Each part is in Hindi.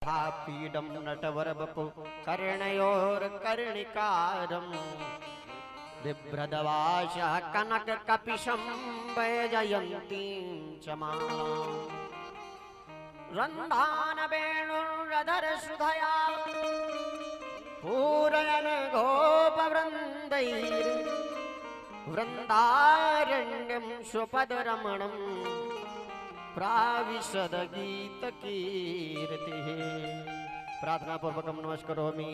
पीडम नटवरवपु कर्णयोर्कर्णिकारम् बिभ्रदवाशः कनककपिशं वैजयन्तीं च मालाम् रन्धानवेणुरधरसुधया पूरयन् गोपवृन्दैर्वृन्दारण्यं स्वपदरमणम् प्राविशद गीत कीर्तिः। प्रार्थना पूर्वकं नमस्करोमि।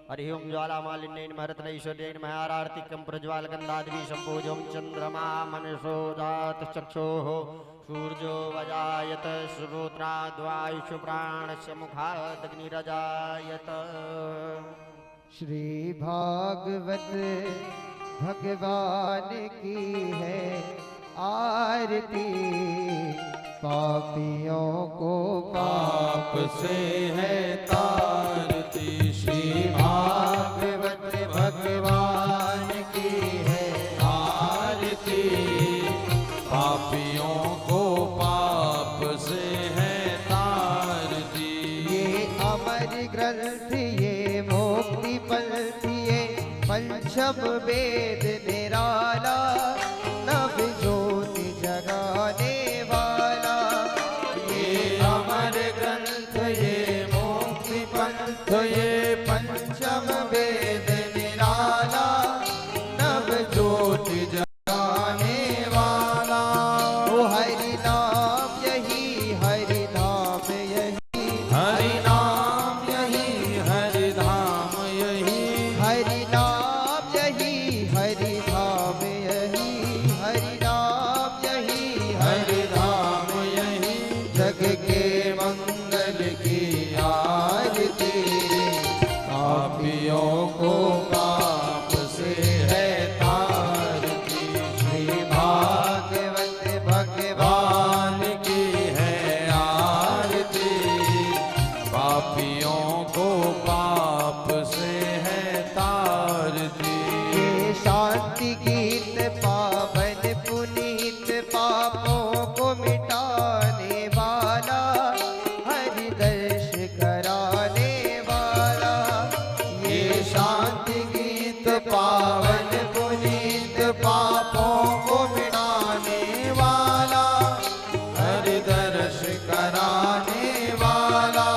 हरि ओं ज्वालामालिन्यै नमः रत्नैश्वर्यै नमः आरार्तिकं प्रज्वालगन्धादिभिः सम्पूज्यं चन्द्रमा मनसो जात चक्षुः सूर्यो वजायत श्रोत्राद्वायुषु प्राणस्य मुखादग्निरजायत। श्री भागवत भगवान की है आरती, पापियों को पाप से है तारती। श्री भागवत भगवान की है आरती, पापियों को पाप से है तारती। ये अमर ग्रंथ ये मोक्ति पंथ ये पंचम वेद निराला, नव ज्योति जगाने वाला। ये अमर ग्रंथ ये मोक्ति पंथ ये पंचम वेद निराला, नव ज्योति जगाने वाला। ओ हरि नाम यही हरि धाम यही, हरि नाम यही हरि धाम यही, हरि नाम यही हरि धाम यही, हरि नाम यही हरि धाम यही। जग के मंगल की आरती, पापियों को पाप से है तारती। श्री भागवत भगवान भगवान की है आरती, पापियों को पाप से है तारती। ये शांति गीत पावन पुनीत पापों को मिटाने वाला, हरि दर्श कराने वाला। ये शांति गीत पावन पुनीत पापों को मिटाने वाला, हरि दर्श कराने वाला।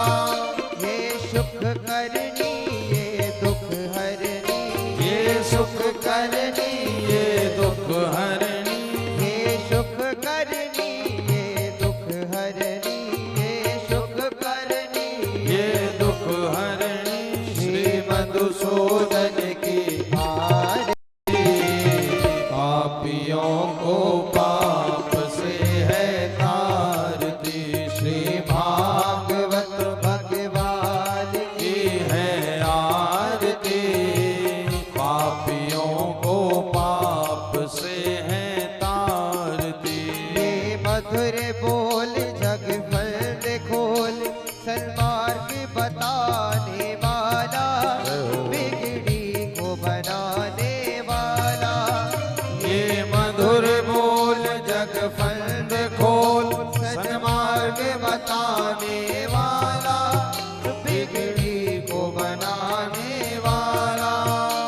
ये सुख करनी ये दुख हरनी, ये सुख करनी ये दुख हरनी, ये सुख करनी ये दुख हरनी, ये सुख करनी ये दुख हरणी। श्री मधुसूदन की आरती, पापियों को पाप से है तारती। श्री भागवत भगवान की है आरती, पापियों को पाप से है तारती। ये मधुर बोल जग फल खोल, सन्मार्ग बताने वाला, बिगड़ी को बनाने वाला। ये मधुर बोल जग फंद खोल, सन्मार्ग बताने वाला, बिगड़ी को बनाने वाला।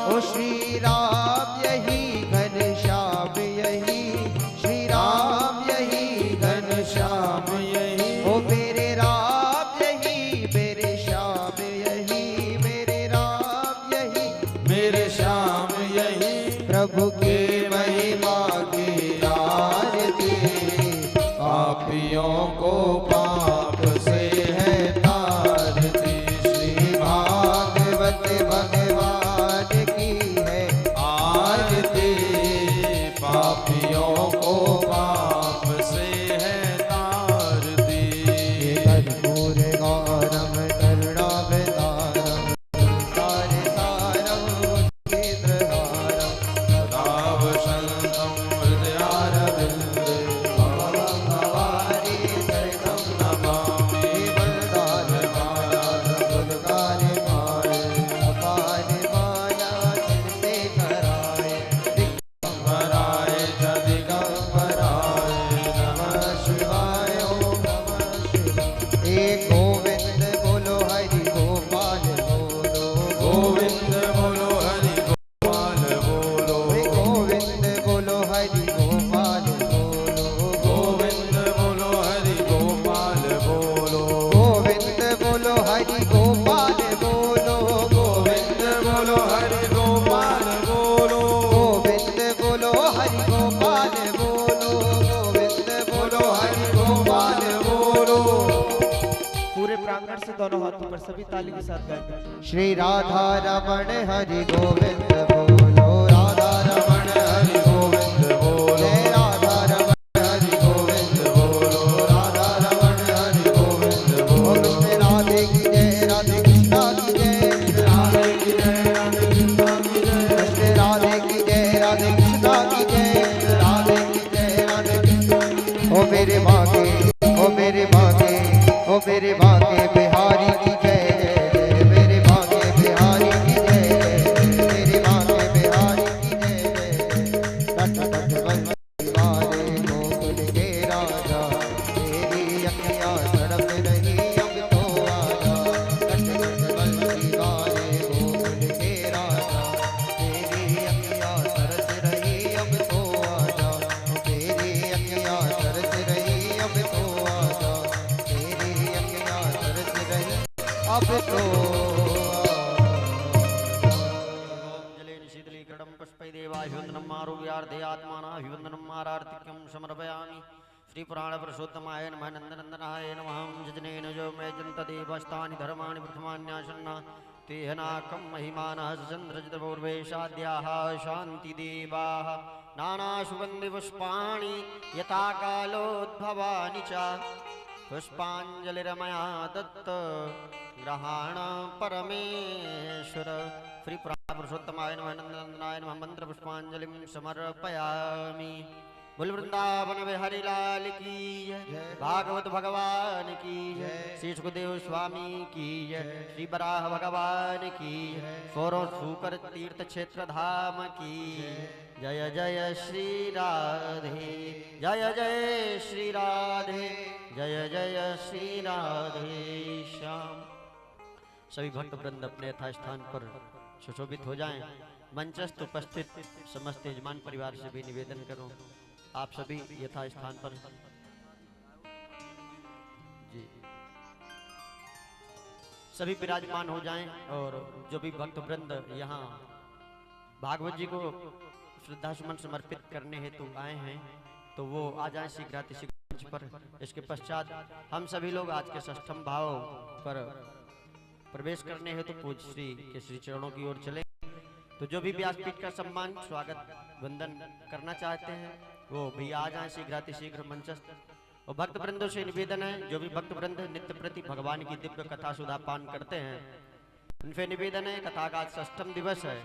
ओ श्री राम यही घनश्याम यही, श्री राम यही घनश्याम यही, ओ मेरे राम यही मेरे श्याम गोविंद बोलो हरि गोपाल बोलो गोविंद बोलो हरि गोपाल बोलो गोविंद बोलो हरि गोपाल बोलो गोविंद बोलो हरि गोपाल बोलो गोविंद बोलो हरि गोपाल बोलो गोविंद बोलो हरि गोपाल बोलो गोविंद बोलो हरि गोपाल बोलो पूरे प्रांगण से दोनों हाथों पर सभी ताली के साथ गाएंगे। श्री राधा रमण हरि गोविंद बोलो राधा रमण हरि गोविंद बोलो जय राधा रमण हरि गोविंद बोलो राधा रमण हरि गोविंद बोलो कृष्ण राधे की जय राधे कृष्णा की जय राधे की जय राधे कृष्णा की जय कृष्ण राधे की जय राधे कृष्णा की जय राधे की जय राधे कृष्णा ओ मेरे भागे ओ मेरे भागे ओ मेरे भागे बिहारी की जय जय जय मेरे भागे बिहारी की जय जय मेरे भागे बिहारी की जय जय तट तट बंसी वाले गोकुल के राजा तेरी अखियाँ तड़प रही अब तो आजा तट तट बंसी वाले गोकुल के राजा तेरी अखियाँ तरस रही अब तो आजा तेरी अखियाँ तरस रही अब तो आजा तेरी अखियाँ तरस रही अब तो जलेन शीतलीकरणं पुष्पैदेवाभिवन्दनम् आरोग्यार्धे आत्मानाभिवन्दनम् आरार्तिक्यं समर्पयामि श्रीपुराणपुरुषोत्तमाय नमः नन्दनन्दनाय नमः जजनेन जो मे जन्तदेवस्तानि धर्माणि प्रथमान्यासन्ना तेहनाकं महिमानः चन्द्रजितपूर्वेशाद्याः शान्तिदेवाः नानासुगन्धिपुष्पाणि यथा कालोद्भवानि च पुष्पाञ्जलिरमया दत्त ग्रहाण परमेश्वर श्री पुरुषोत्तमाय नमः नन्दनन्दनाय नमः मंत्र पुष्पांजलिं समर्पयामि। बोल वृंदावन बिहारी लाल की जय, भागवत भगवान की जय, श्री सुखदेव स्वामी की जय, श्री बराह भगवान की जय, सोरो सूकर तीर्थ क्षेत्र धाम की जय जय श्री राधे जय जय श्री राधे जय जय श्री राधे श्याम। सभी भक्त वृंद अपने यथा स्थान पर सुशोभित हो जाएं। मंचस्थ उपस्थित समस्त यजमान परिवार से भी निवेदन करूं आप सभी यथा स्थान पर जी सभी विराजमान हो जाएं और जो भी भक्त वृंद यहाँ भागवत जी को श्रद्धा सुमन समर्पित करने हेतु आए हैं तो वो आ जाएं शीघ्रातिशीघ्र मंच पर। इसके पश्चात हम सभी लोग आज के षष्ठम भाव पर प्रवेश करने हेतु पूज्य श्री के श्री चरणों की ओर चले। तो जो भी व्यासपीठ का सम्मान स्वागत वंदन करना चाहते हैं वो भी आ जाएं शीघ्रातिशीघ्र मंचस्थ। और भक्त वृंदों से निवेदन है जो भी भक्त वृंद नित्य प्रति भगवान की दिव्य कथा सुधा पान करते हैं उनसे निवेदन है कथा का आज षष्ठम दिवस है।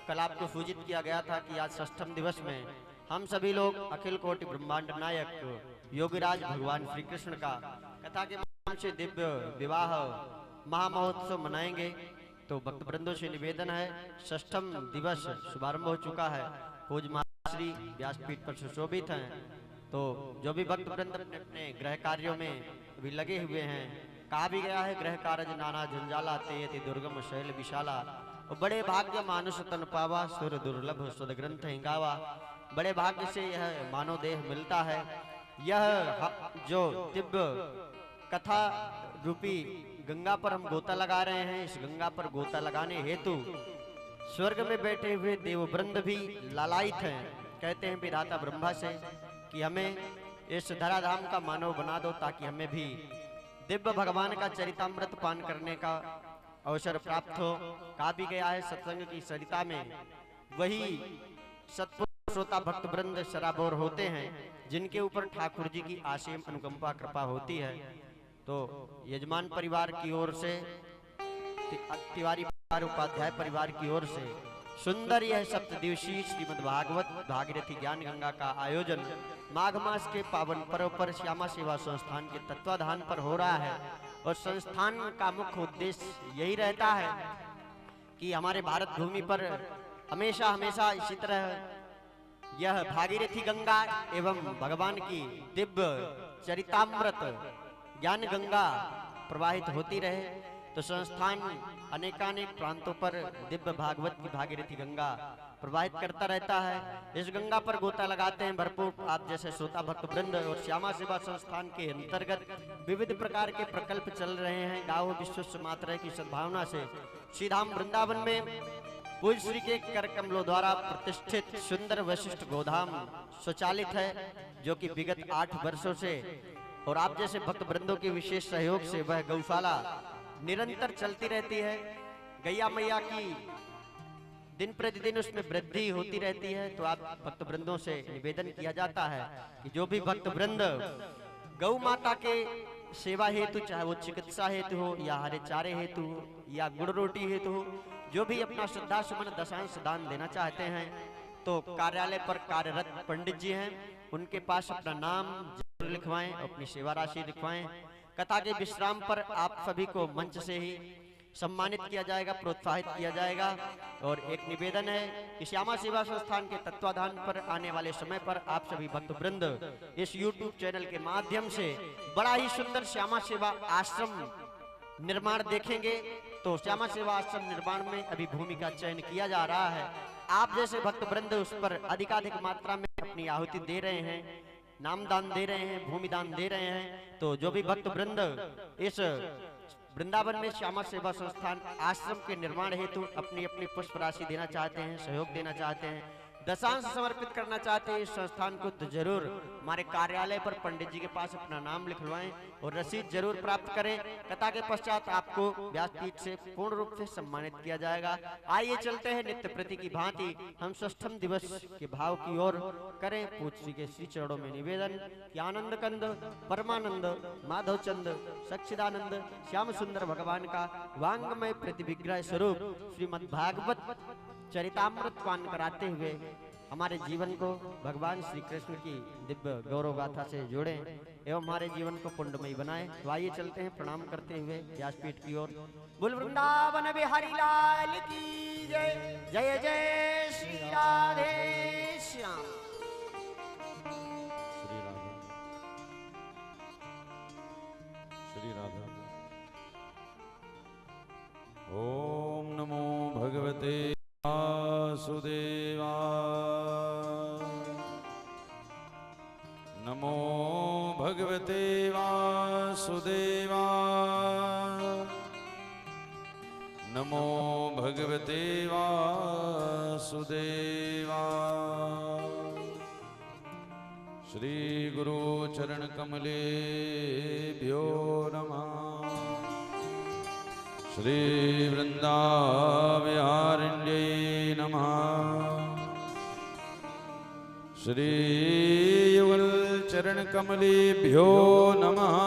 कल आपको सूचित किया गया था कि आज षष्ठम दिवस में हम सभी लोग अखिल कोटि ब्रह्मांड नायक योगीराज भगवान श्री कृष्ण का कथा के माध्यम से दिव्य विवाह महामहोत्सव मनाएंगे। तो भक्त वृंदों से निवेदन है षष्ठम दिवस शुभारंभ हो चुका है। पूज्य महाश्री व्यासपीठ पर सुशोभित हैं। तो जो भी भक्त वृंद अपने अपने गृह कार्यों में भी लगे हुए हैं कहा भी गया है गृह कार्य नाना झंझाला तेयति दुर्गम शैल विशाला और बड़े भाग्य मानुष तन पावा सुर दुर्लभ सुद ग्रंथ हिंगावा। बड़े भाग्य से यह मानव देह मिलता है। यह जो दिव्य कथा रूपी गंगा पर हम गोता लगा रहे हैं इस गंगा पर गोता लगाने हेतु स्वर्ग में बैठे हुए देववृंद भी लालायित हैं। कहते हैं विधाता ब्रह्मा से कि हमें इस धराधाम का मानव बना दो ताकि हमें भी दिव्य भगवान का चरितामृत पान करने का अवसर प्राप्त हो। कहा भी गया है सत्संग की सरिता में वही सत्पुरुष श्रोता भक्त वृंद सराबोर होते हैं जिनके ऊपर ठाकुर जी की असीम अनुकंपा कृपा होती है। तो यजमान परिवार की ओर से तिवारी परिवार उपाध्याय परिवार की ओर से सुंदर यह सप्तदिवसीय श्रीमद् भागवत भागीरथी ज्ञान गंगा का आयोजन माघ मास के पावन पर्व पर श्यामा सेवा संस्थान के तत्वाधान पर हो रहा है। और संस्थान का मुख्य उद्देश्य यही रहता है कि हमारे भारत भूमि पर हमेशा हमेशा इसी तरह यह भागीरथी गंगा एवं भगवान की दिव्य चरितामृत ज्ञान गंगा प्रवाहित होती रहे। तो संस्थान अनेकानेक प्रांतों पर दिव्य भागवत की भागीरथी गंगा प्रवाहित करता रहता है। इस गंगा पर गोता लगाते हैं भरपूर आप जैसे श्रोता भक्त वृंद। और श्यामा सेवा संस्थान के अंतर्गत विविध प्रकार के प्रकल्प चल रहे हैं। गाँव विश्व मात्र की सद्भावना से श्री धाम वृंदावन में पूज्य श्री के कर कमलों द्वारा प्रतिष्ठित सुंदर वशिष्ठ गोधाम स्वचालित है, जो कि विगत 8 वर्षों से और आप जैसे भक्त वृंदों के विशेष सहयोग से वह गौशाला निरंतर चलती रहती है। गैया मैया की दिन प्रतिदिन उसमें वृद्धि होती रहती है। तो आप भक्त वृंदों से निवेदन किया जाता है कि जो भी भक्त वृंद गौ माता के सेवा हेतु, चाहे वो चिकित्सा हेतु हो या हरे चारे हेतु हो या गुड़ रोटी हेतु हो, जो भी अपना श्रद्धा सुमन दशांश दान देना चाहते हैं, तो कार्यालय पर कार्यरत पंडित जी हैं, उनके पास अपना नाम जरूर लिखवाएं, अपनी सेवा राशि लिखवाएं। कथा के विश्राम पर आप सभी को मंच से ही सम्मानित किया जाएगा, प्रोत्साहित किया जाएगा। और एक निवेदन है कि श्यामा सेवा संस्थान के तत्वाधान पर आने वाले समय पर आप सभी भक्त वृंद इस YouTube चैनल के माध्यम से बड़ा ही सुंदर श्यामा सेवा आश्रम निर्माण देखेंगे। तो श्यामा सेवा आश्रम निर्माण में अभी भूमि का चयन किया जा रहा है। आप जैसे भक्त वृंद उस पर अधिकाधिक मात्रा में अपनी आहुति दे रहे हैं, नाम दान दे रहे हैं, भूमि दान दे रहे हैं। तो जो भी भक्त वृंद इस वृंदावन में श्यामा सेवा संस्थान आश्रम के निर्माण हेतु अपनी अपनी पुष्प राशि देना चाहते हैं, सहयोग देना चाहते हैं, दशांश समर्पित करना चाहते हैं इस संस्थान को, तो जरूर हमारे कार्यालय पर पंडित जी के पास अपना नाम लिखवाएं और रसीद जरूर प्राप्त करें। कथा के पश्चात आपको व्यासपीठ से पूर्ण रूप से सम्मानित किया जाएगा। आइए चलते हैं नित्य प्रति की भांति हम षष्ठम दिवस के भाव की ओर करें। पूज्य श्री के श्री चरणों में निवेदन कि आनंद कंद परमानंद माधव चंद सच्चिदानंद श्याम सुंदर भगवान का वांगमय प्रतिविग्रह स्वरूप श्रीमद् भागवत चरितामृत पान कराते हुए हमारे जीवन को भगवान श्री कृष्ण की दिव्य गौरव गाथा से जोड़ें एवं हमारे जीवन को पुण्यमयी बनाएं। तो आइए चलते हैं प्रणाम करते हुए व्यासपीठ की ओर। बोल वृंदावन बिहारी लाल की जय। जय जय श्री राधे श्याम। श्री राधा। ओम नमो भगवते वासुदेवा। नमो भगवते वासुदेवा। नमो भगवते वासुदेवा। श्री गुरु चरण कमलेभ्यो नमः। श्री वृंदाविहारिण्यै नमः। श्री युगल चरण कमलेभ्यो नमः।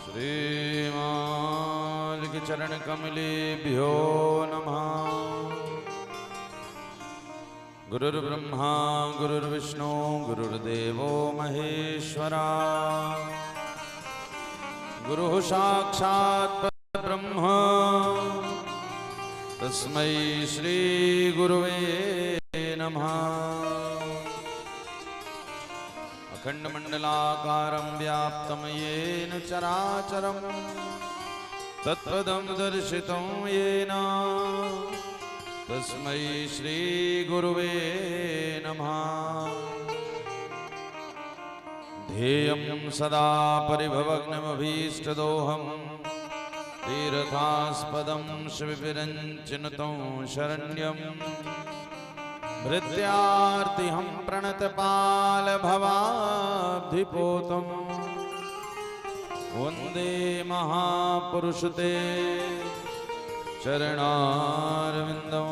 श्री मालिक चरण कमलेभ्यो नमः। गुरुर्ब्रह्मा गुरुर्विष्णु गुरुर्देवो महेश्वरा। गुरुः साक्षात् परब्रह्म तस्मै श्री गुरुवे नमः। अखण्डमण्डलाकारं व्याप्तं येन चराचरं तत्पदं दर्शितं येन तस्मै श्री गुरुवे नमः। ध्येयं सदा परिभवग्नमभीष्टदोहं तीर्थास्पदं शिवविरञ्चिनुतं शरण्यं भृत्यार्तिहं प्रणतपालभवाब्धिपोतं वन्दे महापुरुषते चरणारविन्दं।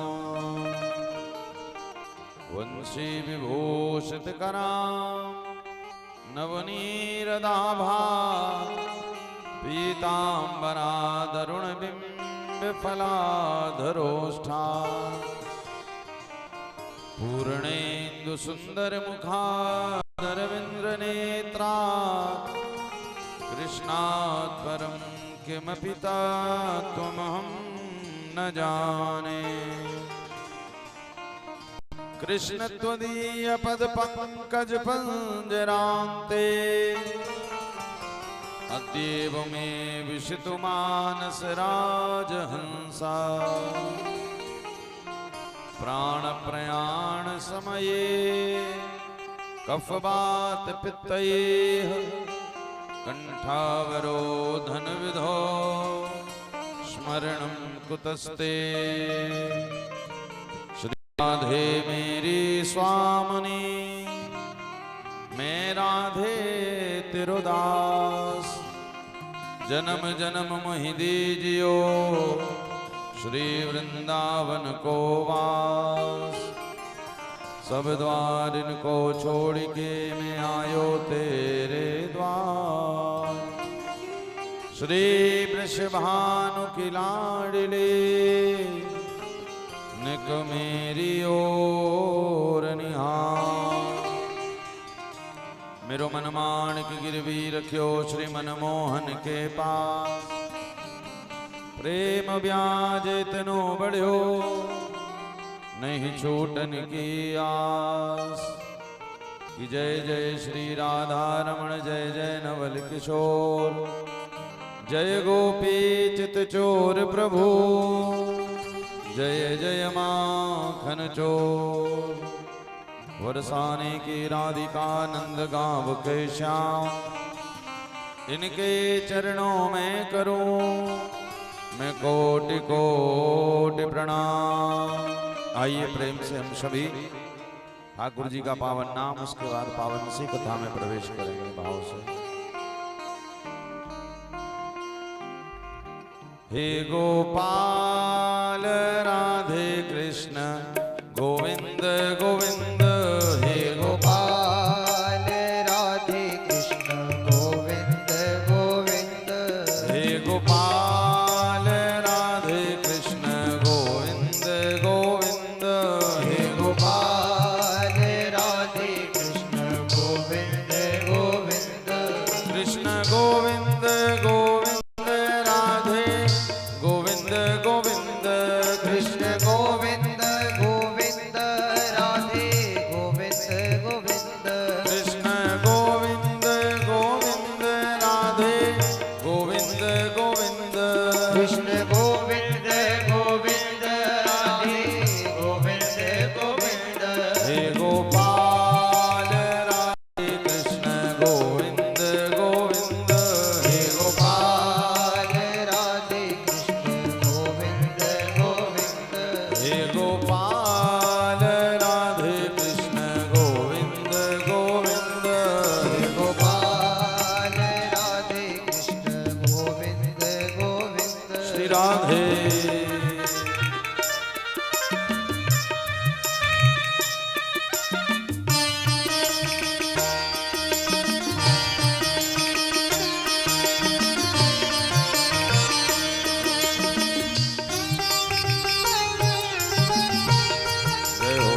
वंशी विभूषितकरां नवनीरदाभा पीताम्बरादरुणबिम्बफलाधरोष्ठा पूर्णेन्दुसुन्दरमुखादरविन्द्रनेत्रा कृष्णात् परं किमपि तत्त्वमहं न जाने। कृष्ण त्वदीय पद पंकज पंजरान्ते अद्येव मे विशितु मानस राजहंसा प्राण प्रयाण समये कफवात पित्तयेह कंठावरोधन विधो स्मरणं कुतस्ते। श्री राधे मेरी स्वामिनी मैं राधे तिरुदास जन्म जन्म मोहि दीजियो श्री वृंदावन को वास। सब द्वार इनको छोड़ के मैं आयो तेरे द्वार। श्री वृषभानु की लाडली निक मेरी ओर निहार। मेरो मन माणिक गिरवी रखियो श्री मनमोहन के पास। प्रेम ब्याज इतनो बढ़ियो नहीं छूटन की आस। कि जय जय श्री राधा रमण जय जय नवल किशोर जय गोपी चित चोर प्रभु जय जय माखन चोर। वरसाने की राधिका नंद गाँव के श्याम इनके चरणों में करूं मैं कोटि कोटि प्रणाम। आइए प्रेम से हम सभी ठाकुर जी का पावन नाम उसके बाद पावन सी कथा में प्रवेश करेंगे भाव से। हे गोपाल राधे कृष्ण गोविंद गोविंद। हे गोपाल राधे कृष्ण गोविंद गोविंद। हे गोपाल राधे कृष्ण गोविंद गोविंद। हे गोपाल राधे कृष्ण गोविंद गोविंद। कृष्ण गोविंद गोविंद राधे गोविंद गोविंद। कृष्ण गोविंद गोविंद राधे गोविंद गोविंद। कृष्ण गोविंद गोविंद राधे गोविंद गोविंद। कृष्ण गोविंद गोविंद राधे गोविंद गोविंद। हे गोपाल राधे कृष्ण गोविंद गोविंद। हे गोपाल राधे कृष्ण गोविंद गोविंद। हे गोपाल राधे कृष्ण गोविंद गोविंद। हे गोपाल राधे कृष्ण गोविंद गोविंद। श्री राधे जय हो।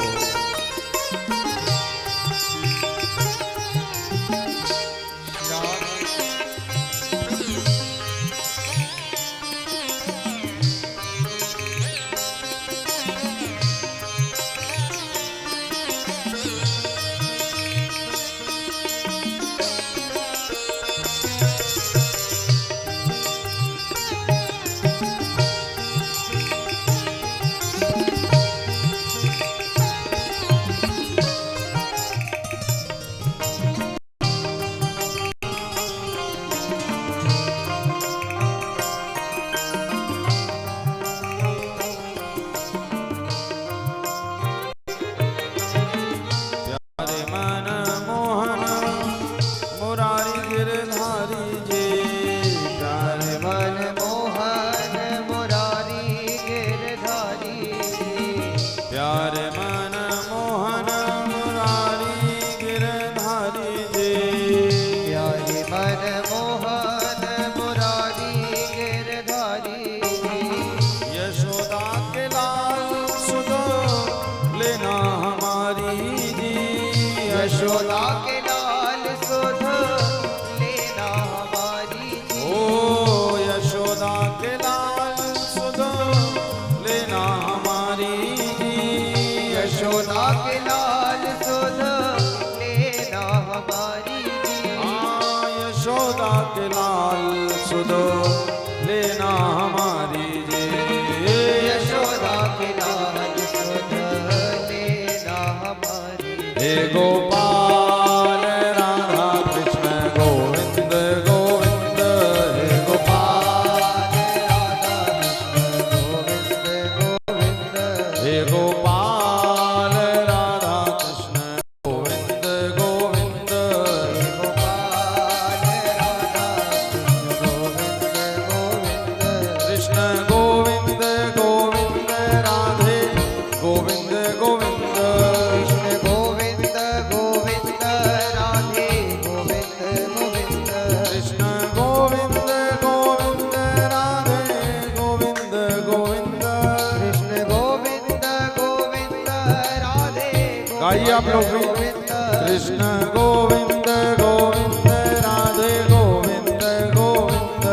आप लोग भी। कृष्ण गोविंद गोविंद राधे गोविंद गोविंद।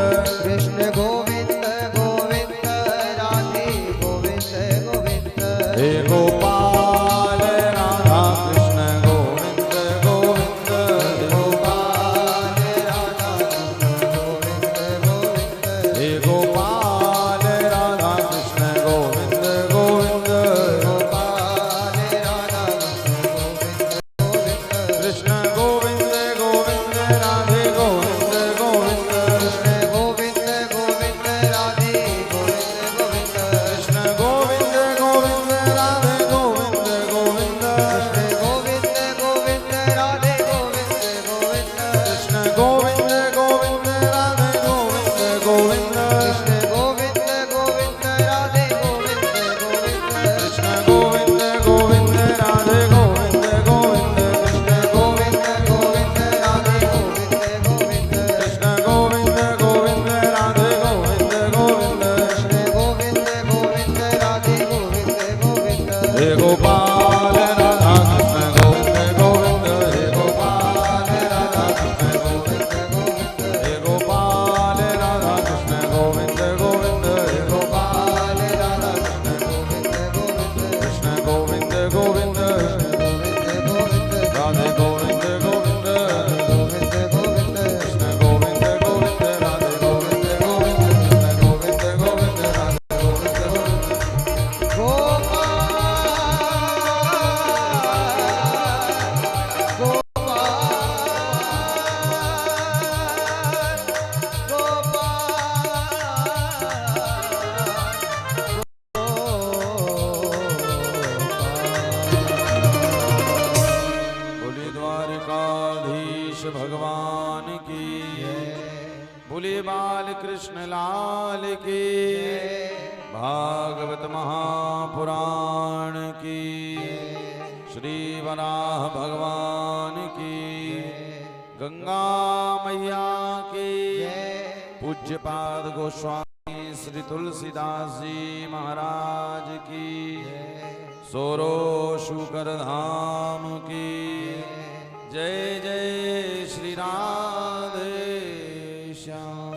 कृष्ण गोविंद गोविंद राधे गोविंद गोविंद। हे गोपाल राधा कृष्ण गोविंद गोविंद। गोपाल राधा कृष्ण गोविंद गोविंद। हे गोपाल राधा कृष्ण गोविंद गोविंद। गोपाल राधा कृष्ण गोविंद गोविंद। कृष्ण गोविंद गोविंद राधे गोविंद गोविंद। कृष्ण गोविंद गोविंद राधे गोविंद गोविंद। कृष्ण गोविंद गोविंद राधे गोविंद गोविंद। कृष्ण गोविंद गोविंद राधे गोविंद गोविंद। कृष्ण गोविंद गोविंद राधे गोविंद गोविंद। कृष्ण गोविंद गोविंद राधे गोविंद गोविंद। कृष्ण गोविंद गोविंद राधे गोविंद गोविंद। कृष्ण गोविंद गोविंद राधे गोविंद गोविंद। कृष्ण गोविंद गोविंद राधे गोविंद गोविंद। कृष्ण गोविंद गोविंद राधे गोविंद गोविंद। हे गोपाल राधा कृष्ण गोविंद गोविंद। हे गोपाल राधा कृष्ण गोविंद गोविंद। हे गोपाल राधा कृष्ण गोविंद गोविंद। हे गोपाल राधा कृष्ण गोविंद गोविंद। कृष्ण गोविंद गोविंद राधे गोविंद गोविंद। कृष्ण गोविंद गोविंद राधे गोविंद गोविंद। कृष्ण गोविंद गोविंद राधे गोविंद गोविंद। बोलिए द्वारिकाधीश भगवान की। बोलिए बाल कृष्ण लाल की। भागवत महापुराण की। श्री वराह भगवान की। गंगा मैया की। पूज्यपाद गोस्वामी श्री तुलसीदास जी महाराज की। सोरो शुकर धाम की। जय जय श्री राधे श्याम।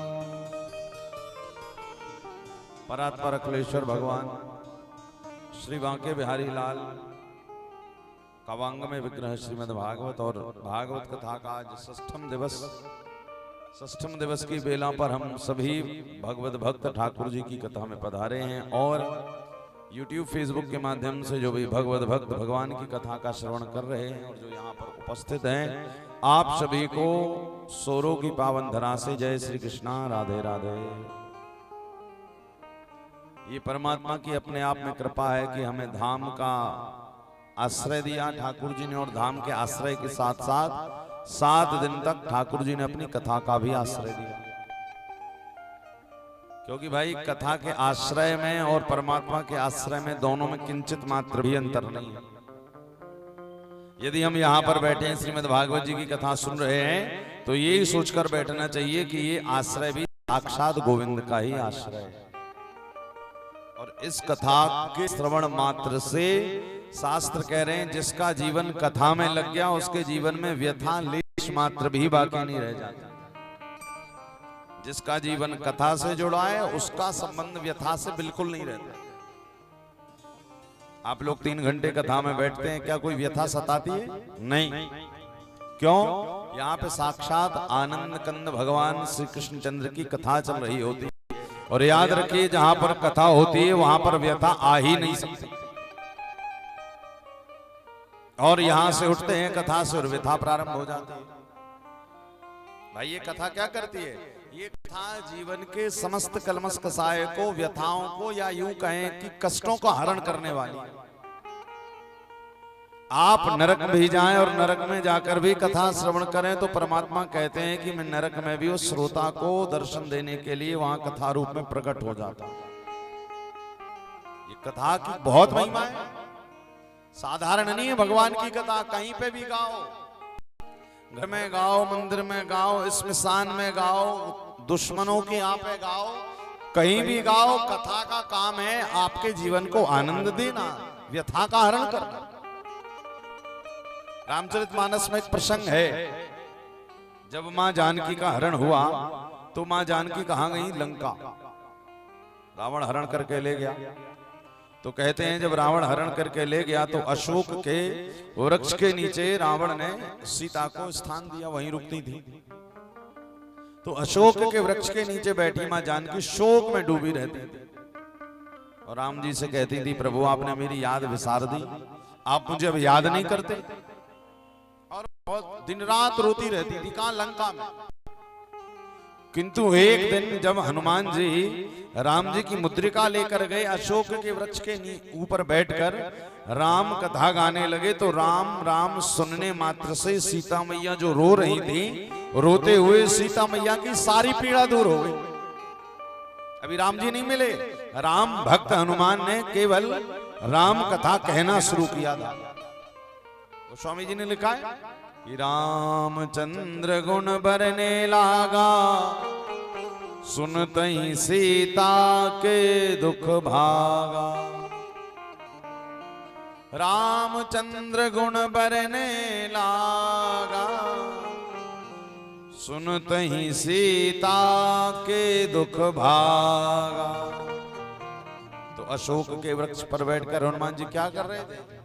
परात्पर अखिलेश्वर भगवान श्री बांके बिहारी लाल कावांग में विग्रह श्रीमद् भागवत और भागवत कथा का आज षष्ठम दिवस की बेला पर हम सभी भगवत भक्त ठाकुर जी की कथा में पधारे हैं और YouTube फेसबुक के माध्यम से जो भी भगवत भक्त भगवान की कथा का श्रवण कर रहे हैं और जो यहाँ पर उपस्थित हैं, आप सभी को सोरो की पावन धरा से जय श्री कृष्णा राधे राधे। ये परमात्मा की अपने आप में कृपा है कि हमें धाम का आश्रय दिया ठाकुर जी ने और धाम के आश्रय के साथ साथ 7 दिन तक ठाकुर जी ने अपनी कथा का भी आश्रय दिया। क्योंकि भाई कथा के आश्रय में और परमात्मा के आश्रय में दोनों में किंचित मात्र भी अंतर नहीं है। यदि हम यहाँ पर बैठे हैं श्रीमद् भागवत जी की कथा सुन रहे हैं तो यही सोचकर बैठना चाहिए कि ये आश्रय भी साक्षात गोविंद का ही आश्रय है। और इस कथा के श्रवण मात्र से शास्त्र कह रहे हैं जिसका जीवन कथा में लग गया उसके जीवन में व्यथा लेश मात्र भी बाकी नहीं रह जाता। जिसका जीवन कथा से जुड़ा है उसका संबंध व्यथा से बिल्कुल नहीं रहता। आप लोग 3 घंटे कथा में बैठते हैं, क्या कोई व्यथा सताती है? नहीं। क्यों? यहाँ पे साक्षात आनंद कंद भगवान श्री कृष्ण चंद्र की कथा चल रही होती है। और याद रखिए जहां पर कथा होती है वहां पर व्यथा आ ही नहीं सकती। और यहां से उठते हैं कथा से और व्यथा प्रारंभ हो जाती है। भाई ये कथा क्या करती है? ये कथा जीवन के समस्त कलमश कसाय को, व्यथाओं को, या यूं कहें कि कष्टों का हरण करने वाली है। आप नरक में भी जाएं और नरक में जाकर भी कथा श्रवण करें तो परमात्मा कहते हैं कि मैं नरक में भी उस श्रोता को दर्शन देने के लिए वहां कथा रूप में प्रकट हो जाता हूं। ये कथा की बहुत महिमा है, साधारण नहीं है। भगवान की कथा कहीं पे भी गाओ, घर में गाओ, मंदिर में गाओ, स्मशान में गाओ, दुश्मनों के यहाँ पे गाओ, कहीं भी गाओ, कथा का काम है आपके जीवन को आनंद देना, व्यथा का हरण करना। रामचरितमानस में एक प्रसंग है, जब मां जानकी का हरण हुआ तो मां जानकी कहां गई? लंका। रावण हरण करके ले गया। तो कहते हैं जब रावण हरण करके ले गया तो अशोक के वृक्ष के नीचे रावण ने सीता को स्थान दिया, वहीं रुकती थी। तो अशोक के वृक्ष के नीचे बैठी मां जानकी शोक में डूबी रहती थी और राम जी से कहती थी, प्रभु आपने मेरी याद विसार दी, आप मुझे अब याद नहीं करते। और बहुत दिन रात रोती रहती थी, कहां? लंका में। किंतु एक दिन जब हनुमान जी राम जी की मुद्रिका लेकर गए, अशोक के वृक्ष के ऊपर बैठकर राम कथा गाने लगे, तो राम राम सुनने मात्र से सीता मैया जो रो रही थी, रोते हुए सीता मैया की सारी पीड़ा दूर हो गई। अभी राम जी नहीं मिले, राम भक्त हनुमान ने केवल राम कथा कहना शुरू किया था। तो स्वामी जी ने लिखा है कि रामचंद्र गुण बरने लागा, सुनतई सीता के दुख भागा। रामचंद्र गुण बरने लागा, सुनतई सीता के दुख भागा। तो अशोक के वृक्ष पर बैठकर हनुमान जी क्या कर रहे थे?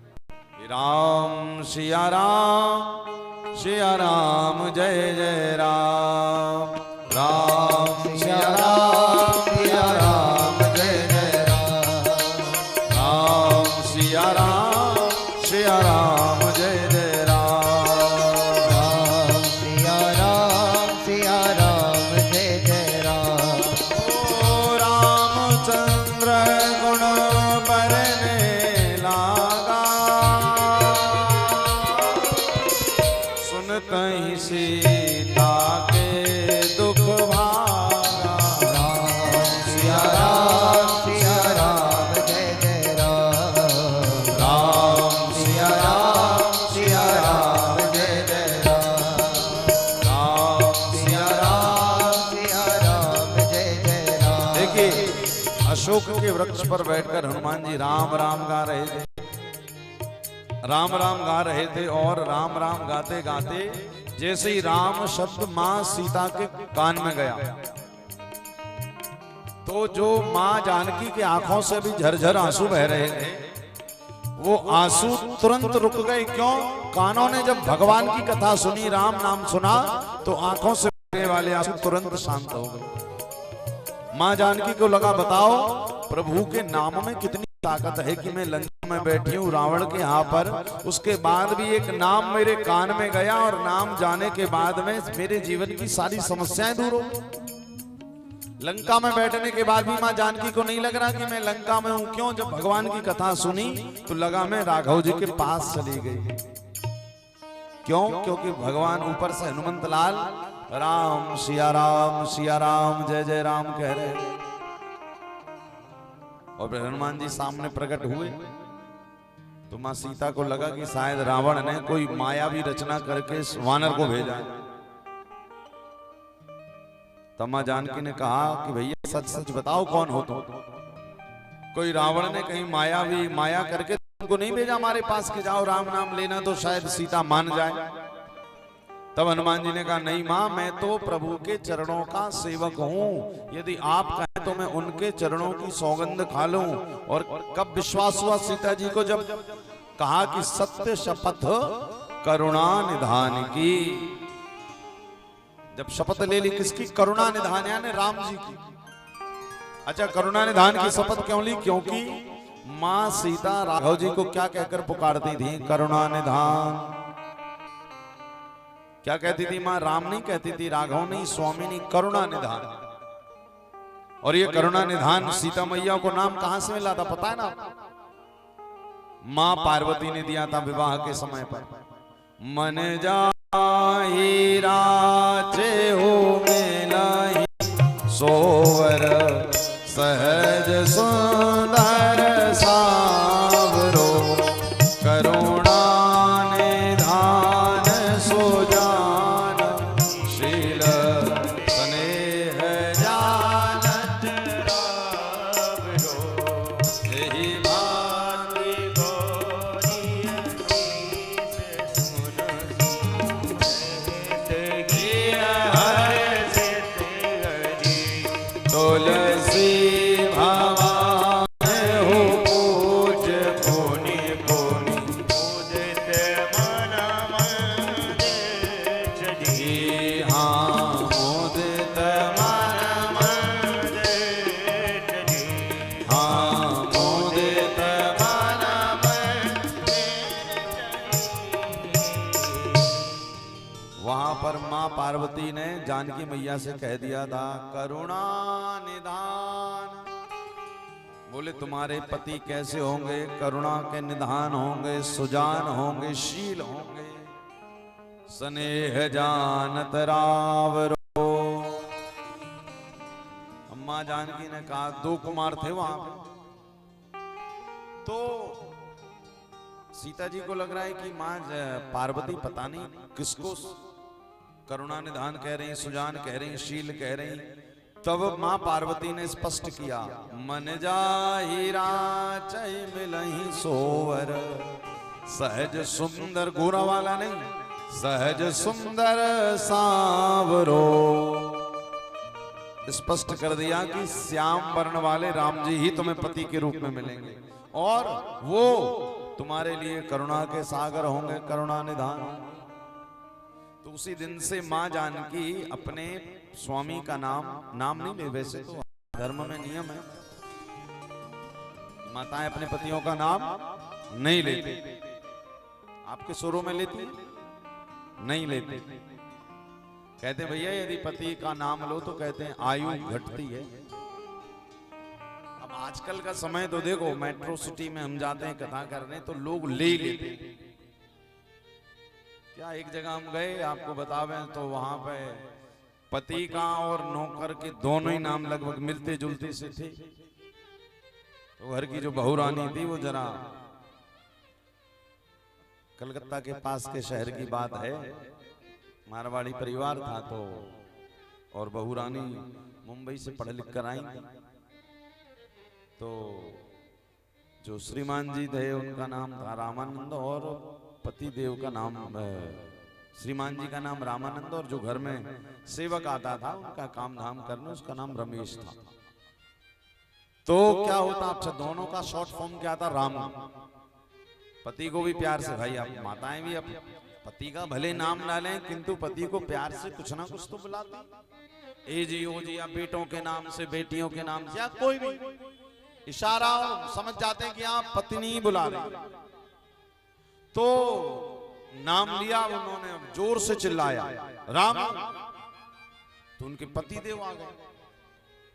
राम सिया राम, सिया राम जय जय राम, राम सिया राम, सिया राम जय जय राम, राम सिया राम, सिया राम जय जय राम, राम सिया राम, सिया राम जय जय राम। ओ रामचंद्र गुण बरने लागा, सुनतई सीता के दुख भागा। राम सिया राम, सिया राम जय जय राम, राम सिया राम, सिया राम जय जय राम, राम सिया राम, सिया राम जय जय राम। देखिए, अशोक के वृक्ष पर बैठकर हनुमान जी राम राम गा रहे थे, राम राम गा रहे थे। और राम राम गाते गाते जैसे ही राम शब्द मां सीता के कान में गया, तो जो मां जानकी के आंखों से भी झरझर आंसू बह रहे थे, वो आंसू तुरंत रुक गए। क्यों? कानों ने जब भगवान की कथा सुनी, राम नाम सुना, तो आंखों से बहने वाले आंसू तुरंत शांत हो गए। मां जानकी को लगा, बताओ प्रभु के नाम में कितनी ताकत है कि मैं लंका में बैठी हूँ रावण के यहाँ पर, उसके बाद भी एक नाम मेरे कान में गया और नाम जाने के बाद में मेरे जीवन की सारी समस्याएं दूर हो। लंका में बैठने के बाद भी मां जानकी को नहीं लग रहा कि मैं लंका में हूं। क्यों? जब भगवान की कथा सुनी तो लगा मैं राघव जी के पास चली गई। क्यों? क्योंकि भगवान ऊपर से हनुमंत लाल राम सिया राम जय जय राम कह रहे, और फिर हनुमान जी सामने प्रकट हुए तो मां सीता को लगा कि शायद रावण ने कोई मायावी रचना करके वानर को भेजा। तब मां जानकी ने कहा कि भैया सच सच बताओ कौन हो तुम? कोई रावण ने कहीं माया करके तुमको नहीं भेजा हमारे पास कि जाओ राम नाम लेना तो शायद सीता मान जाए। तब हनुमान जी ने कहा, नहीं मां, मैं तो प्रभु के चरणों का सेवक हूं, यदि आप कहें तो मैं उनके चरणों की सौगंध खा लूं। और कब विश्वास हुआ सीता जी को? जब कहा कि सत्य शपथ करुणा निधान की। जब शपथ ले ली किसकी? करुणा निधान, यानी राम जी की। अच्छा, करुणा निधान की शपथ क्यों ली? क्योंकि मां सीता राघव जी को क्या कहकर पुकारती थी? करुणा निधान। क्या कहती थी मां? राम नहीं कहती थी, राघव नहीं, स्वामी नहीं, करुणा निधान। और ये करुणा निधान सीता मैया को नाम कहां से मिला था पता है ना? मां पार्वती ने दिया था विवाह के समय पर। मन जाहि राचे हो मेलाहि, सोवर सहज सुंदर सावरो, करुणा निधान सो जान, शील स्नेह जानत रावरो, यही भांति गौरी से सुन पार्वती ने जानकी मैया से कह दिया था करुणा निधान। बोले तुम्हारे पति कैसे होंगे? करुणा के निधान होंगे, सुजान होंगे, शील होंगे, स्नेह जानत रावरो। अम्मा जानकी ने कहा, 2 कुमार थे वहां पे। तो सीता जी को लग रहा है कि माँ पार्वती पता नहीं किसको करुणा निधान कह रही, सुजान कह रही, शील कह रही। तब माँ पार्वती ने स्पष्ट किया, मन जाहिरा चै मिलहि सोवर, सहज सुंदर, गोरा वाला नहीं, सहज सुंदर सांवरो। स्पष्ट कर दिया कि श्याम वर्ण वाले राम जी ही तुम्हें पति के रूप में मिलेंगे और वो तुम्हारे लिए करुणा के सागर होंगे, करुणा निधान। तो उसी दिन से मां जानकी अपने स्वामी का नाम नहीं ले, वैसे तो धर्म में नियम है माताएं अपने पतियों का नाम नहीं लेती। आपके शुरू में लेती नहीं लेते। कहते भैया यदि पति का नाम लो तो कहते हैं आयु घटती है। अब आजकल का समय तो देखो, मेट्रो सिटी में हम जाते हैं कथा करने तो लोग ले लेते। क्या एक जगह हम गए, आपको बतावें तो वहां पे पति का और नौकर के दोनों ही नाम लगभग मिलते जुलते से थे। तो घर की जो बहू रानी थी वो जरा कलकत्ता के पास के शहर की बात है, मारवाड़ी परिवार था तो, और बहू रानी मुंबई से पढ़ लिख कर आई। तो जो श्रीमान जी थे उनका नाम था रामानंद और पति देव का नाम, श्रीमान जी का नाम रामानंद और जो घर में सेवक आता था उनका काम धाम करने उसका नाम रमेश था। तो क्या होता, अच्छा दोनों का शॉर्ट फॉर्म क्या था? राम। पति को भी प्यार से, भाई आप माताएं भी अब पति का भले नाम डालें किंतु पति को प्यार से कुछ ना कुछ तो बुलाते, ए जी ओ जी, या बेटों के नाम से, बेटियों के नाम से, या कोई भी इशारा समझ जाते हैं कि आप पत्नी बुला रहे। तो नाम लिया उन्होंने, जोर से चिल्लाया राम, तो उनके पति देव आ गए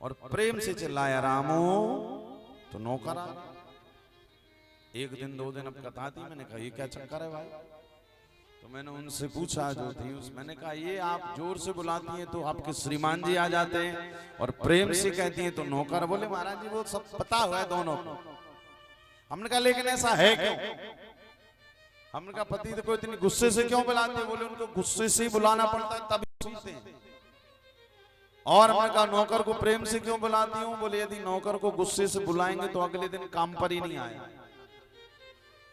और प्रेम से चिल्लाया रामो, तो नौकर आ गए। एक दिन 2 दिन अब कथा थी, मैंने कहा ये क्या चक्कर है भाई? तो मैंने उनसे पूछा जो थी मैंने कहा ये आप जोर से बुलाती हैं तो आपके श्रीमान जी आ जाते हैं और प्रेम से कहती हैं तो नौकर। बोले महाराज जी वो सब पता हुआ है दोनों को। हमने कहा लेकिन ऐसा है क्यों? हमने कहा पति को इतनी गुस्से से क्यों बुलाते हैं? बोले उनको गुस्से से ही बुलाना पड़ता है तभी सुनते हैं। और हमने कहा नौकर को प्रेम से क्यों बुलाती हूँ? बोले यदि नौकर को गुस्से से बुलाएंगे तो अगले दिन काम पर ही नहीं आएगा।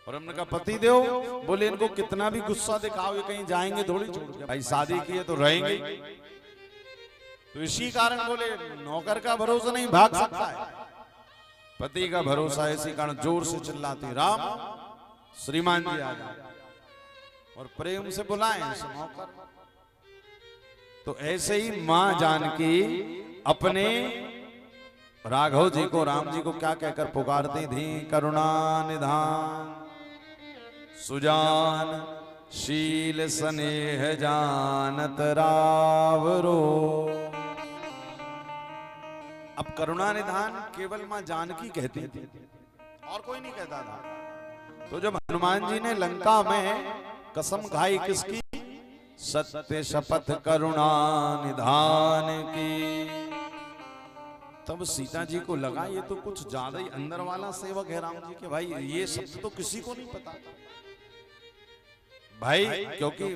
और हमने कहा पति देव, बोले इनको कितना भी गुस्सा दिखाओ ये कहीं जाएंगे थोड़ी छोड़ के, भाई शादी की है तो रहेंगे। तो इसी कारण बोले नौकर का भरोसा नहीं भाग सकता है, पति का भरोसा। इसी कारण जोर से चिल्लाती राम, श्रीमान जी आ जाए और प्रेम से बुलाएं नौकर। तो ऐसे ही मां जानकी अपने राघव जी को, राम जी को क्या कहकर पुकारती थी? करुणा निधान, सुजान, शील, स्नेह जानत रावरो। अब करुणा निधान केवल मां जानकी कहती थी और कोई नहीं कहता था। तो जब हनुमान जी ने लंका में कसम खाई किसकी? सत्य शपथ करुणा निधान की, तब सीता जी को लगा ये तो कुछ ज्यादा ही अंदर वाला सेवक है राम जी के। भाई ये शब्द तो किसी को नहीं पता भाई, क्योंकि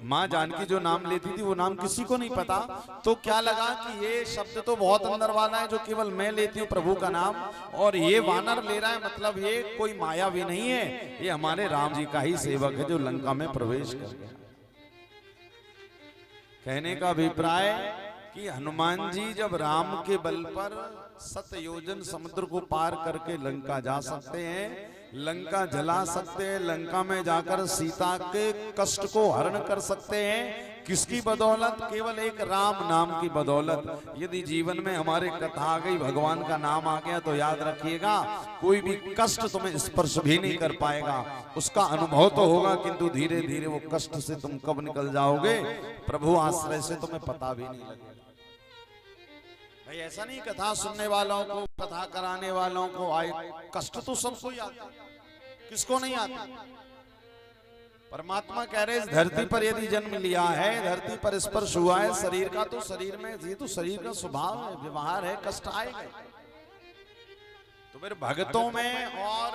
मां जानकी जो नाम लेती थी वो नाम किसी को नहीं पता। तो क्या लगा कि ये शब्द तो बहुत अंदर वाला है जो केवल मैं लेती हूँ प्रभु का नाम, और ये वानर ले रहा है, मतलब ये कोई माया भी नहीं है, ये हमारे राम जी का ही सेवक है जो लंका में प्रवेश कर गया। कहने का अभिप्राय कि हनुमान जी जब राम के बल पर 7 योजन समुद्र को पार करके लंका जा सकते हैं, लंका जला सकते हैं, लंका में जाकर सीता के कष्ट को हरण कर सकते हैं, किसकी बदौलत? केवल एक राम नाम की बदौलत। यदि जीवन में हमारे कथा आ गई, भगवान का नाम आ गया, तो याद रखिएगा कोई भी कष्ट तुम्हें स्पर्श भी नहीं कर पाएगा। उसका अनुभव तो होगा, किंतु धीरे धीरे वो कष्ट से तुम कब निकल जाओगे, प्रभु आश्रय से तुम्हें पता भी नहीं लगेगा। भाई ऐसा नहीं, कथा सुनने वालों को, कथा कराने वालों को आए कष्ट तो सबको ही आता, किसको नहीं आता। परमात्मा कह रहे इस धरती पर यदि जन्म लिया है, धरती पर स्पर्श हुआ है शरीर का, तो शरीर में, ये तो शरीर का स्वभाव है, व्यवहार है, कष्ट आएगा। तो मेरे भक्तों में और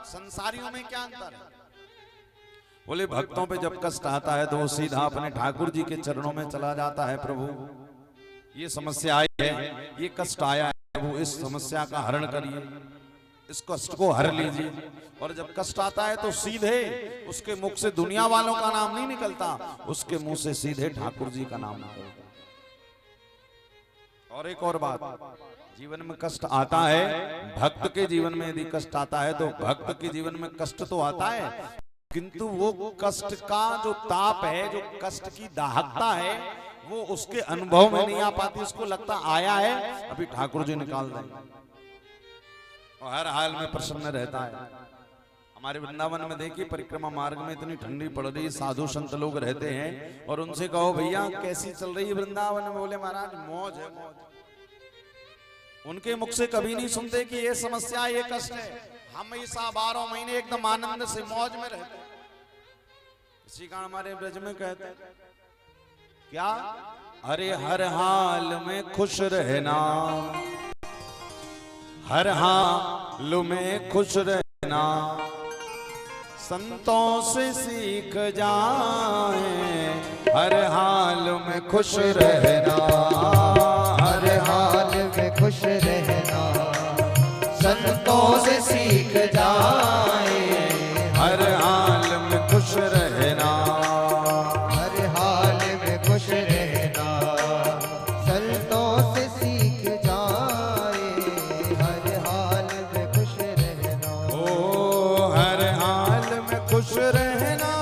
संसारियों में क्या अंतर है? बोले भक्तों पे जब कष्ट आता है तो वो सीधा अपने ठाकुर जी के चरणों में चला जाता है। प्रभु ये समस्या आई है, ये कष्ट आया है, प्रभु इस समस्या का हरण करिए, इस कष्ट को हर लीजिए। और जब कष्ट आता है तो सीधे उसके मुख से दुनिया वालों का नाम नहीं निकलता, उसके मुंह से सीधे ठाकुर जी का नाम निकलता। और एक और बात, जीवन में कष्ट आता है, भक्त के जीवन में यदि कष्ट आता है तो भक्त के जीवन में कष्ट तो आता है, किंतु वो कष्ट का जो ताप है, जो कष्ट की दाहकता है, वो उसके अनुभव में नहीं आ पाती। उसको लगता आया है, अभी ठाकुर जी निकाल देंगे, और हर हाल में प्रसन्न रहता है। हमारे वृंदावन में देखिए, परिक्रमा मार्ग में इतनी ठंडी पड़ रही, साधु संत लोग रहते हैं, और उनसे कहो भैया कैसी चल रही है वृंदावन में, बोले महाराज मौज है, मौज। उनके मुख से कभी नहीं सुनते कि ये समस्या, ये कष्ट है। हम ऐसा 12 महीने एकदम आनंद से मौज में रहते हैं। इसी कारण हमारे ब्रज में कहते हैं क्या, अरे हर हाल में खुश रहना, हर हाल में खुश रहना, संतों से सीख जाए, हर हाल में खुश रहना, हर हाल में खुश रहना, संतों से सीख जाए, हर हाल में खुश रहना, हर हाल में खुश रहना, संतों से सीख जाए, हर हाल में खुश रहना। ओ हर हाल में खुश रहना,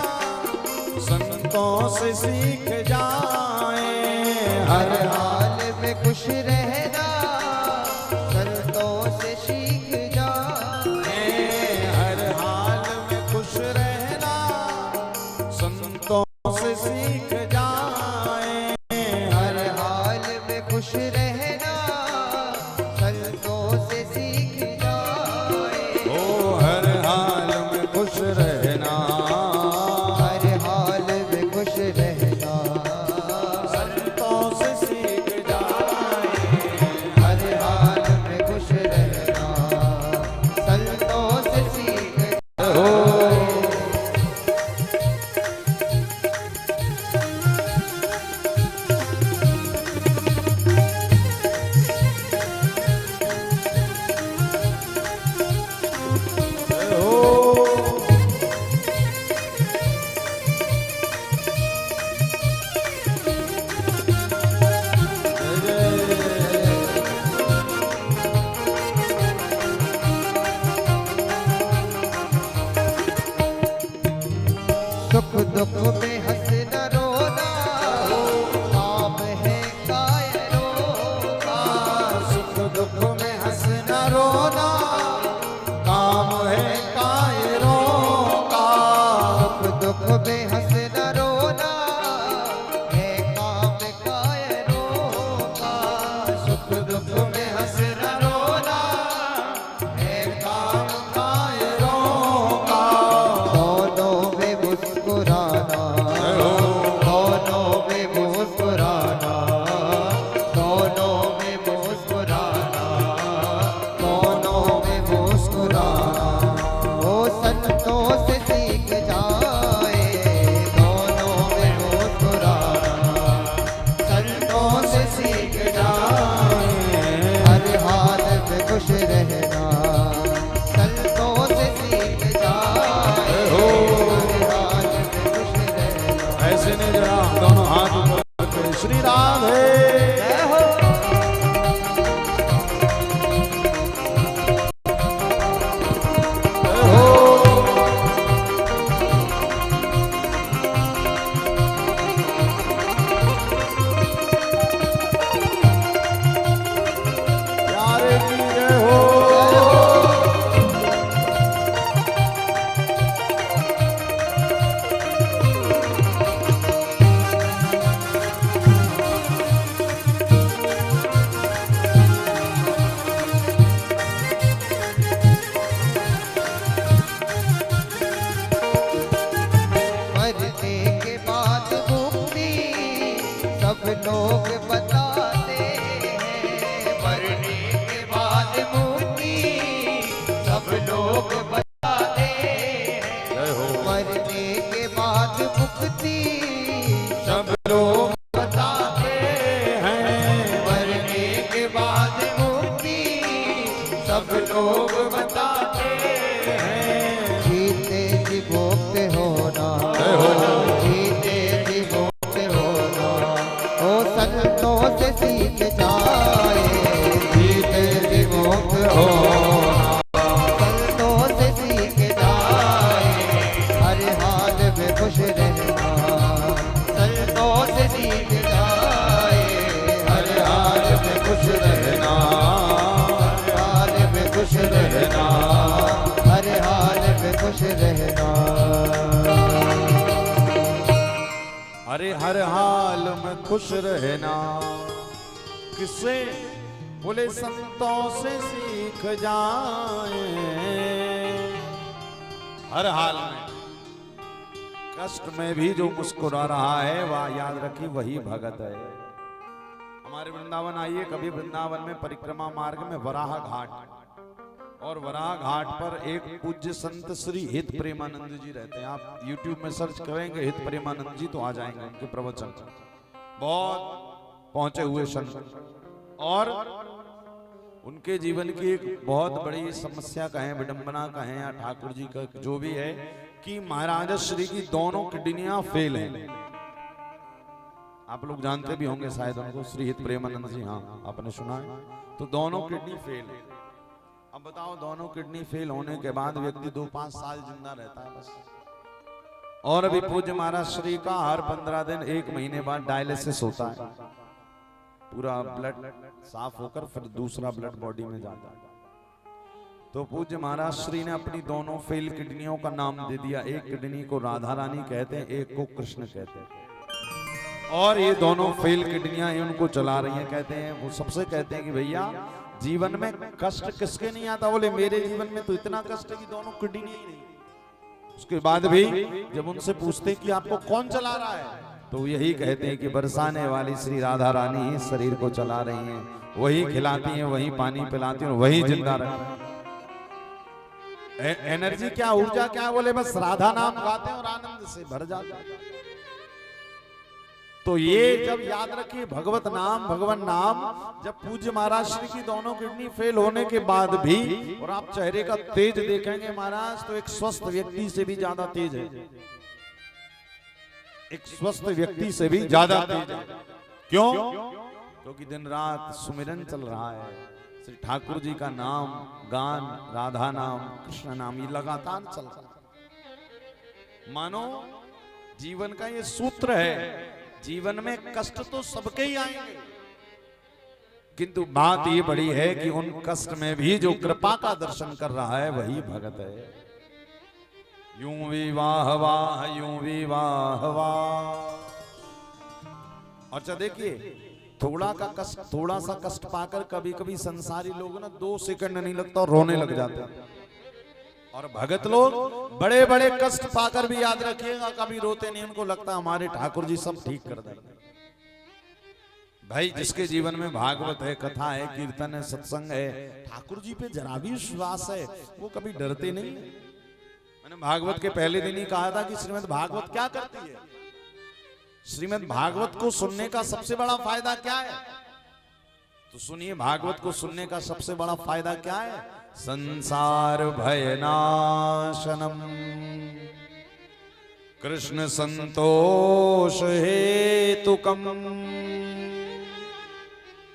संतों से सीख जाए, हर हाल में खुश रहना, संतों से सीख जाए, हर हाल में खुश रहना, संतों से सीख जाए, हर हाल में खुश रहना, संतों से सीख जाए, ओ हर हाल में खुश रहना, हर हाल में खुश रहना, संतों से सीख जाए, हर हाल में खुश रहना, संतों से सीख जाए। सुख दुख में हंसना रोना, काम है कायरों का, सुख दुख में हंसना रोना, काम है कायरों का, सुख दुख में हंसना रोना, है काम कायरों का, सुख दुख में हंसना रोना, है काम कायरों का, दोनों में मुस्कुराना, दोनों में मुस्कुराना, दोनों में मुस्कुराना, दोनों में मुस्कुराना, वो संतों से सीख जाए, दोनों में मुस्कुराना, संतों से सीख जाए, हर हाल में खुश रहना, संतों से सीख जाए, हर हाल में खुश रहना। ऐसे नहीं जरा दोनों हाथ ऊपर करके श्री राधे जय हो। सब लोग बताते हैं। जीते जी भोगते होना, जीते जी भोगते होना, ओ संतों से सीख जाए। जीते जी भोगते होना, संतों से सीख जाए। हर हाल में खुश रहना, संतों से सीख जाए। हर हाल में खुश रहना, हर हाल में खुश रहना, हर हाल में खुश रहना। अरे हर हाल में खुश रहना, किससे? बोले संतों से सीख जाए। हर हाल में, कष्ट में भी जो मुस्कुरा रहा है वह याद रखिए वही भगत है। हमारे वृंदावन आइए कभी, वृंदावन में परिक्रमा मार्ग में वराह घाट, और वराह घाट पर एक पूज्य संत श्री हित प्रेमानंद जी रहते हैं। आप YouTube में सर्च करेंगे हित प्रेमानंद जी तो आ जाएंगे उनके प्रवचन। बहुत पहुंचे हुए संत, और उनके जीवन की एक बहुत बड़ी समस्या कहें, विडंबना कहें या ठाकुर जी का जो भी है, कि महाराज श्री की दोनों किडनियां फेल हैं। आप लोग जानते भी होंगे शायद उनको, श्री हित प्रेमानंद जी, हाँ आपने सुना है। तो दोनों किडनी फेल है। अब बताओ, दोनों किडनी फेल होने के बाद व्यक्ति 2-5 साल जिंदा रहता है बस। और अभी पूज्य महाराज श्री का हर 15 दिन 1 महीने बाद डायलिसिस होता है, पूरा ब्लड साफ होकर फिर दूसरा ब्लड बॉडी में जाता है। तो पूज्य महाराज श्री ने अपनी दोनों फेल किडनियों का नाम दे दिया। एक किडनी को राधा रानी कहते हैं, एक को कृष्ण कहते हैं। और ये दोनों फेल किडनियां ही उनको चला रही हैं। कहते हैं, वो सबसे कहते हैं कि भैया जीवन में कष्ट किसके नहीं आता? बोले मेरे जीवन में तो इतना कष्ट है कि दोनों किडनी ही नहीं। उसके बाद भी जब उनसे पूछते कि आपको कौन चला रहा है, तो यही कहते हैं कि बरसाने वाली श्री राधा रानी ही शरीर को चला रही हैं, वही खिलाती हैं, वही पानी पिलाती हैं, वही जिंदा रखती हैं। एनर्जी क्या, ऊर्जा क्या? बोले बस राधा नाम गाते हैं और आनंद से भर जाते हैं। तो ये जब याद रखिए, भगवत नाम, भगवान नाम, जब पूज्य महाराज श्री की दोनों किडनी फेल होने के बाद भी, और आप चेहरे का तेज देखेंगे महाराज, तो एक स्वस्थ व्यक्ति से भी ज्यादा तेज है। एक स्वस्थ व्यक्ति से भी ज्यादा तेज है। क्यों? क्योंकि दिन रात सुमिरन चल रहा है, श्री ठाकुर जी का नाम गान, राधा नाम, कृष्ण नाम, ये लगातार चल रहा है। मानो जीवन का ये सूत्र है, जीवन में कष्ट तो सबके ही आएंगे, किंतु बात ये बड़ी है कि उन कष्ट में भी जो कृपा का दर्शन कर रहा है वही भगत है। यूं विवाह वाह, यूं विवाह वाह। अच्छा देखिए, थोड़ा सा कष्ट पाकर कभी कभी संसारी लोग ना 2 सेकंड नहीं लगता और रोने लग जाते हैं। और भगत लोग बड़े बड़े कष्ट पाकर भी याद रखिएगा कभी रोते नहीं। उनको लगता हमारे ठाकुर जी सब ठीक कर देंगे। भाई जिसके जीवन में भागवत है, कथा है, कीर्तन है, सत्संग है, ठाकुर जी पे जरा भी विश्वास है, वो कभी डरते नहीं। मैंने भागवत के पहले दिन ही कहा था कि श्रीमद् भागवत क्या करती है। श्रीमद् भागवत को सुनने का सबसे बड़ा फायदा क्या है? तो सुनिए, भागवत को सुनने का सबसे बड़ा फायदा क्या है? संसार भयनाशनम, कृष्ण संतोष हेतुकम,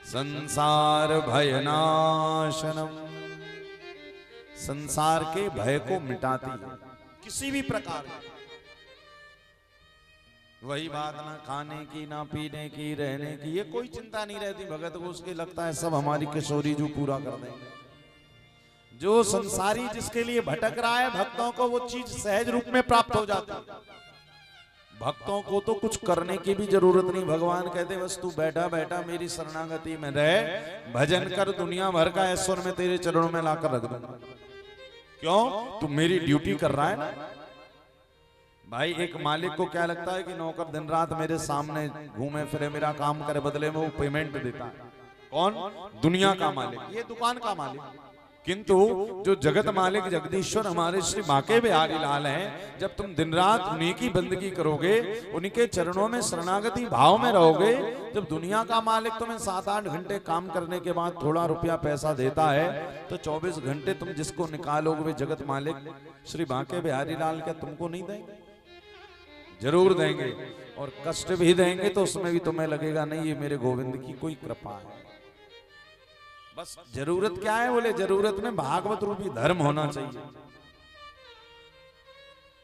संसार भयनाशनम। संसार के भय को मिटाती है किसी भी प्रकार। वही बात, ना खाने की, ना पीने की, रहने की, ये कोई चिंता नहीं रहती भगत को। उसके लगता है सब हमारी किशोरी जो पूरा कर देंगे। जो संसारी जिसके लिए भटक रहा है, भक्तों को वो चीज सहज रूप में प्राप्त हो जाती है। भक्तों को तो कुछ करने की भी जरूरत नहीं। भगवान कहते बस तू बैठा बैठा मेरी शरणागति में रह, भजन कर, दुनिया भर का ऐश्वर्य में तेरे चरणों में लाकर रख दूंगा। क्यों? तू मेरी ड्यूटी कर रहा है ना। भाई एक मालिक को क्या लगता है कि नौकर दिन रात मेरे सामने घूमे फिरे, मेरा काम करे, बदले में वो पेमेंट देता है। कौन? दुनिया का मालिक, ये दुकान का मालिक। किंतु जो जगत मालिक जगदीश्वर हमारे श्री बांके बिहारी लाल हैं, जब तुम दिन रात उन्हीं की बंदगी करोगे, उन्हीं के चरणों में शरणागति भाव में रहोगे, जब दुनिया का मालिक तुम्हें 7-8 घंटे काम करने के बाद थोड़ा रुपया पैसा देता है, तो 24 घंटे तुम जिसको निकालोगे वे जगत मालिक श्री बांके बिहारी लाल क्या तुमको नहीं देंगे? जरूर देंगे, और कष्ट भी देंगे तो उसमें भी तुम्हें लगेगा नहीं ये मेरे गोविंद की कोई कृपा है। बस जरूरत क्या है? बोले जरूरत में भागवत रूपी धर्म होना चाहिए।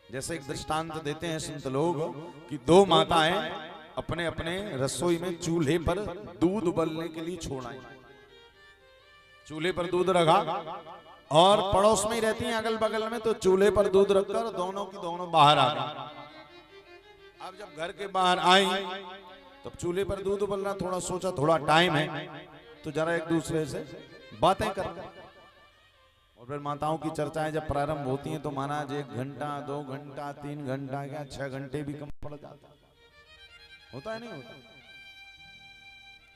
जैसे एक दृष्टांत देते हैं संत लोग कि 2 माताएं अपने अपने रसोई में चूल्हे पर दूध उबलने के लिए छोड़ आई। चूल्हे पर दूध रखा और पड़ोस में ही रहती हैं अगल बगल में, तो चूल्हे पर दूध रखकर दोनों की दोनों बाहर आ गई। अब जब घर के बाहर आई तब चूल्हे पर दूध उबल रहा, थोड़ा सोचा थोड़ा टाइम है तो जरा एक दूसरे से बातें कर। और फिर माताओं की चर्चाएं जब प्रारंभ होती हैं तो महाराज 1 घंटा 2 घंटा 3 घंटा क्या 6 घंटे भी कम पड़ जाता होता है नहीं होता?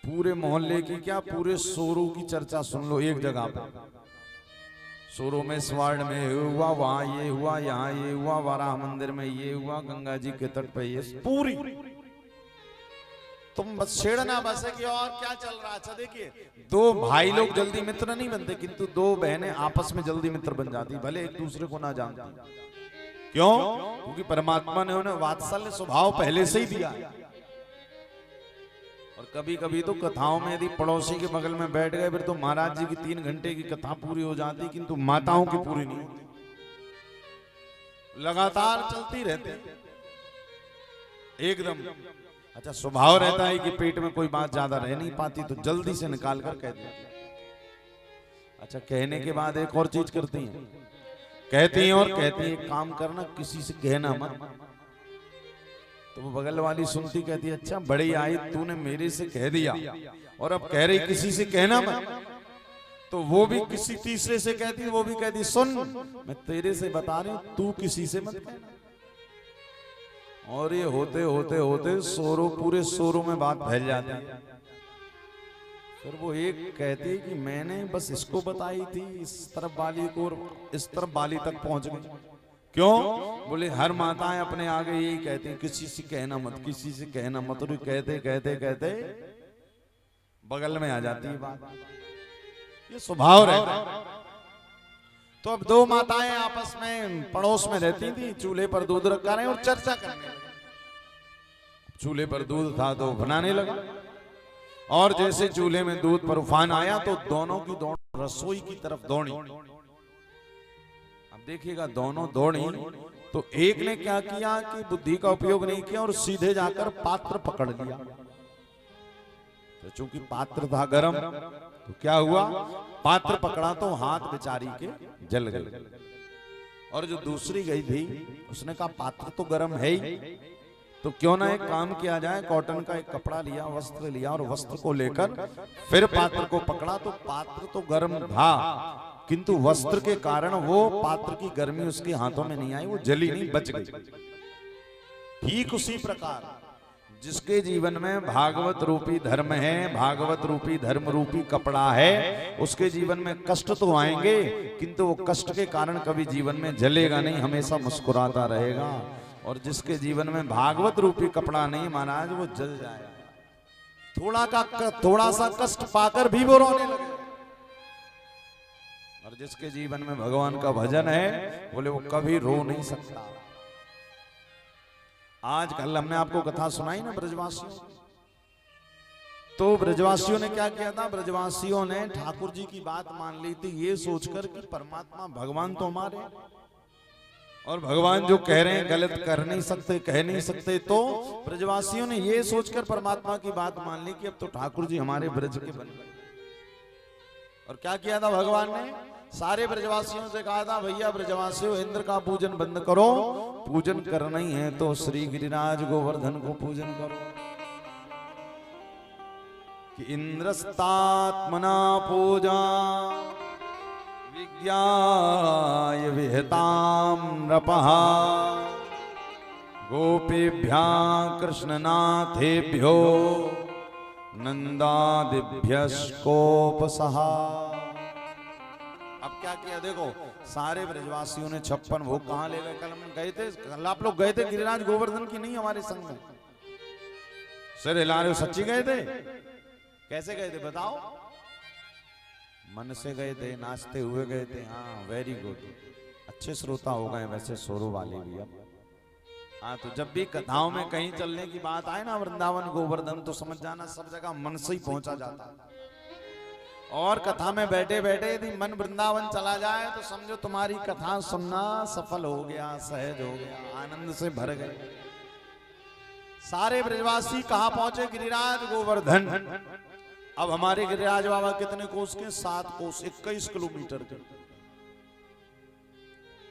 पूरे मोहल्ले की क्या पूरे सोरों की चर्चा सुन लो एक जगह पर। सोरों में इस वार्ड में हुआ, वहां ये हुआ, यहाँ ये हुआ, वाराह मंदिर में ये हुआ, गंगा जी के तट पे ये पूरी तुम बस छेड़ना बस है कि और क्या चल रहा है। अच्छा देखिए 2 भाई लोग जल्दी मित्र नहीं बनते, किंतु 2 बहनें आपस में जल्दी मित्र बन जाती, भले एक दूसरे को ना जानती। क्यों? क्योंकि परमात्मा ने उन्हें वात्सल्य स्वभाव पहले से ही दिया है। और कभी कभी तो कथाओं में यदि पड़ोसी के बगल में बैठ गए फिर तो महाराज जी की 3 घंटे की कथा पूरी हो जाती, किंतु माताओं की पूरी नहीं होती, लगातार चलती रहती एकदम। अच्छा स्वभाव रहता है कि पेट में कोई बात ज्यादा रह नहीं पाती तो जल्दी से निकाल कर कह देती। अच्छा कहने के बाद एक और चीज करती हैं, कहती हैं और कहती है काम करना किसी से कहना मत। तो वो बगल वाली सुनती कहती है अच्छा बड़ी आई तूने मेरे से कह दिया और अब कह रही किसी से कहना मत। तो वो भी किसी तीसरे से कहती, वो भी कहती सुन मैं तेरे से बता रही हूं तू किसी से मत कहना। और ये होते होते होते सोरों पूरे सोरों में बात फैल जाती है। फिर वो एक कहती है कि मैंने बस इसको बताई थी, इस तरफ वाली को इस तरफ वाली तक पहुंच गई। क्यों? बोले हर माताएं अपने आगे यही कहती हैं किसी से कहना मत, किसी से कहना मत। और कहते कहते कहते बगल में आ जाती है बात। ये स्वभाव रहता है। तो अब 2 माताएं आपस में पड़ोस में रहती थी, चूल्हे पर दूध रखा रहे और चर्चा करने लगी। चूल्हे पर दूध था तो बनाने लगा, और जैसे चूल्हे में दूध पर उफान आया तो दोनों की दोनों रसोई की तरफ दौड़ी। अब देखिएगा दोनों दौड़ी तो एक ने क्या किया कि बुद्धि का उपयोग नहीं किया और सीधे जाकर पात्र पकड़ लिया। तो चूंकि पात्र था गरम तो क्या हुआ, पात्र पकड़ा तो हाथ बेचारी के जल गए। और जो दूसरी गई थी उसने कहा पात्र तो गरम है ही, तो क्यों ना एक काम किया जाए, कॉटन का एक कपड़ा लिया, वस्त्र लिया और वस्त्र को लेकर फिर पात्र को पकड़ा। तो पात्र तो गर्म था किंतु वस्त्र के कारण वो पात्र की गर्मी उसके हाथों में नहीं आई, वो जली नहीं, बच गई। ठीक उसी प्रकार जिसके जीवन में भागवत रूपी धर्म है, भागवत रूपी धर्म रूपी कपड़ा है, उसके जीवन में कष्ट तो आएंगे किंतु वो कष्ट के कारण कभी जीवन में जलेगा नहीं, हमेशा मुस्कुराता रहेगा। और जिसके जीवन में भागवत रूपी कपड़ा नहीं महाराज वो जल जाएगा, थोड़ा सा कष्ट पाकर भी वो रोने लगे। और जिसके जीवन में भगवान का भजन है बोले वो कभी रो नहीं सकता। आज कल हमने आपको कथा सुनाई ना ब्रजवासियों, तो ब्रजवासियों ने क्या किया था, ब्रजवासियों ने ठाकुर जी की बात मान ली थी ये सोचकर कि परमात्मा भगवान तो हमारे और भगवान जो कह रहे हैं गलत कर नहीं सकते, कह नहीं सकते। तो ब्रजवासियों ने ये सोचकर परमात्मा की बात मान ली कि अब तो ठाकुर जी हमारे ब्रज के बन गए। और क्या किया था भगवान ने, सारे ब्रजवासियों से कहा था भैया ब्रजवासियों इंद्र का पूजन बंद करो, पूजन करना ही है तो श्री गिरिराज गोवर्धन को पूजन करो। कि इंद्रस्तात्मना पूजा विज्ञाय विहताम नृपः गोपीभ्यां कृष्णनाथेभ्यो नंदादिभ्यश्कोपसः। अब क्या किया देखो, सारे ब्रजवासियों ने 56 भोग कहाँ ले गए? कल हम गए थे, कल आप लोग गए थे गिरिराज गोवर्धन की नहीं हमारे संग में? सिर हिला रहे हो, सच्ची गए थे? कैसे गए थे बताओ? मन से गए थे, नाचते हुए गए थे। हाँ वेरी गुड, अच्छे श्रोता हो गए वैसे सोरो वाले भी। अब हाँ, तो जब भी कथाओं में कहीं चलने की बात आए ना वृंदावन गोवर्धन, तो समझ जाना सब जगह मन से ही पहुंचा जाता है। और कथा में बैठे बैठे यदि मन वृंदावन चला जाए तो समझो तुम्हारी कथा सुनना सफल हो गया, सहज हो गया, आनंद से भर गए। सारे ब्रजवासी कहाँ पहुंचे? गिरिराज गोवर्धन। अब हमारे गिरिराज बाबा कितने कोस के? 7 कोस, 21 किलोमीटर के।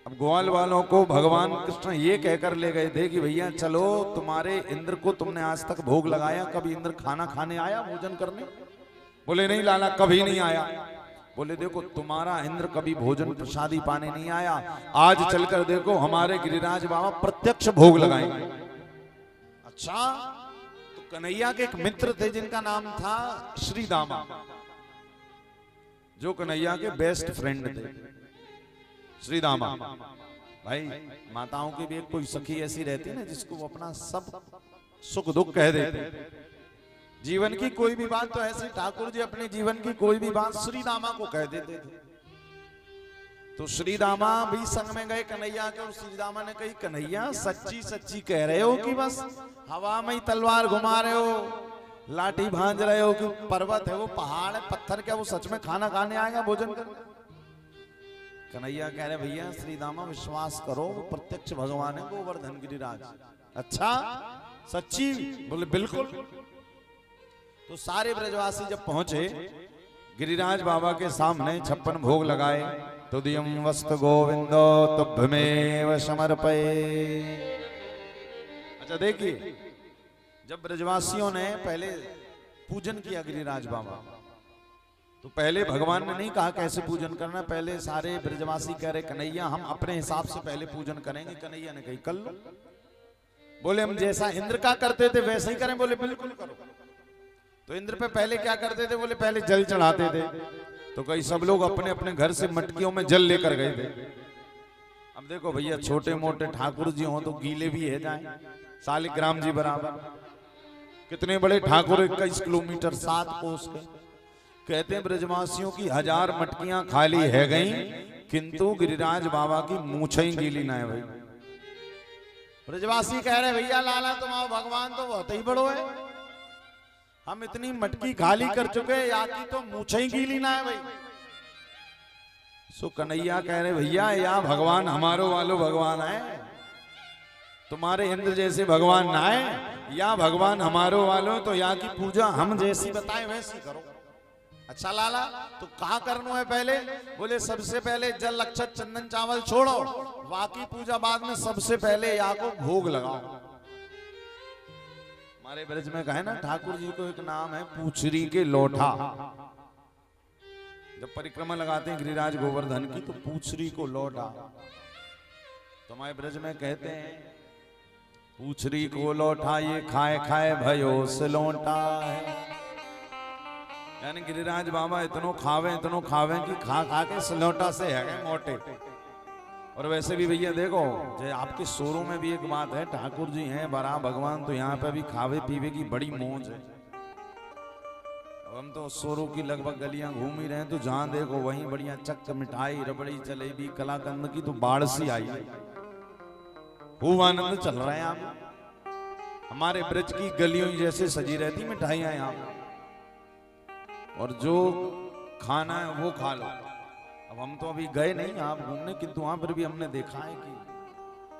अब ग्वाल वालों को भगवान कृष्ण ये कहकर ले गए थे कि भैया चलो, तुम्हारे इंद्र को तुमने आज तक भोग लगाया, कभी इंद्र खाना खाने आया, भोजन करने? बोले नहीं लाला, कभी नहीं आया। बोले देखो, तुम्हारा इंद्र कभी भोजन प्रसादी पाने नहीं आया, आज चलकर देखो हमारे गिरिराज बाबा प्रत्यक्ष भोग लगाएंगे। अच्छा, तो कन्हैया के एक मित्र थे जिनका नाम था श्री दामा, जो कन्हैया के बेस्ट फ्रेंड थे, श्री दामा। भाई माताओं की भी एक कोई सखी ऐसी रहती है ना जिसको वो अपना सब सुख दुख कह देते। जीवन की कोई भी बात तो ऐसे ठाकुर जी अपने जीवन की कोई भी बात श्री दामा को कह देते थे। तो श्री दामा भी संग में गए कन्हैया के, और श्री दामा ने कही कन्हैया सच्ची सच्ची कह रहे हो कि बस हवा में ही तलवार घुमा रहे हो, लाठी भांज रहे हो कि पर्वत है वो, पहाड़ है, पत्थर, क्या वो सच में खाना खाने आएगा, भोजन कर? कन्हैया कह रहे भैया श्री दामा विश्वास करो, वो प्रत्यक्ष भगवान है गोवर्धन गिरिराज। अच्छा सच्ची? बोले बिल्कुल। तो सारे ब्रजवासी जब पहुंचे गिरिराज बाबा के सामने 56 भोग लगाए। तुदियम वस्तु गोविंदो तुभ्यमेव समर्पये। अच्छा देखिए, जब ब्रजवासियों ने पहले पूजन किया गिरिराज बाबा, तो पहले भगवान ने नहीं कहा कैसे पूजन करना, पहले सारे ब्रजवासी कह रहे कन्हैया हम अपने हिसाब से पहले पूजन करेंगे। कन्हैया ने कही कर लो। बोले हम जैसा इंद्र का करते थे वैसे ही करें? बोले बिल्कुल करो। तो इंद्र पे पहले क्या करते थे? बोले पहले जल चढ़ाते थे। तो कई सब लोग अपने अपने घर से मटकियों में जल लेकर गए थे। अब देखो भैया, छोटे मोटे ठाकुर जी हो तो गीले भी है जाए, शालिग्राम जी बराबर, कितने बड़े ठाकुर, 21 किलोमीटर 7 कोस के। कहते हैं ब्रजवासियों की 1000 मटकियां खाली है गई, किंतु गिरिराज बाबा की मूछें ही गीली ना है। भाई ब्रजवासी कह रहे भैया लाला तुम आओ, भगवान तो बहुत ही बड़ो है, हम इतनी मटकी खाली कर चुके, या की तो मूछें ही गीली ना है। भाई सो कन्हैया कह रहे भैया या भगवान हमारो वालो भगवान है, तुम्हारे इंद्र जैसे भगवान ना है, या भगवान हमारो वालो तो या की पूजा हम जैसी बताए वैसी करो। अच्छा लाला तो कहाँ करना है पहले? बोले सबसे पहले जल अक्षत चंदन चावल छोड़ो, बाकी पूजा बाद में, सबसे पहले या को भोग लगाओ। हमारे ब्रज में कहे ना ठाकुर जी को एक नाम है पूछरी के लोठा। जब परिक्रमा लगाते हैं गिरिराज गोवर्धन की तो पूछरी को लोटा। तो हमारे ब्रज में कहते हैं पूछरी को लोटा ये खाए खाए भयो से लौटा है। यानी गिरिराज बाबा इतनो खावे कि खा खा के सलोटा से है मोटे। और वैसे भी भैया देखो, जो आपके शोरों में भी एक बात है, ठाकुर जी हैं बड़ा भगवान, तो यहाँ पे भी खावे पीवे की बड़ी मौज है। हम तो शोरों की लगभग गलियां घूम ही रहे हैं, तो जहां देखो वहीं बढ़िया चक्क मिठाई रबड़ी जलेबी कलाकंद की तो बाढ़ सी आई है, खूब आनंद चल रहा है। यहाँ हमारे ब्रज की गलियों जैसे सजी रहती मिठाइयां यहाँ, और जो खाना है वो खा लो। अब हम तो अभी गए नहीं आप घूमने, किंतु वहां पर भी हमने देखा है कि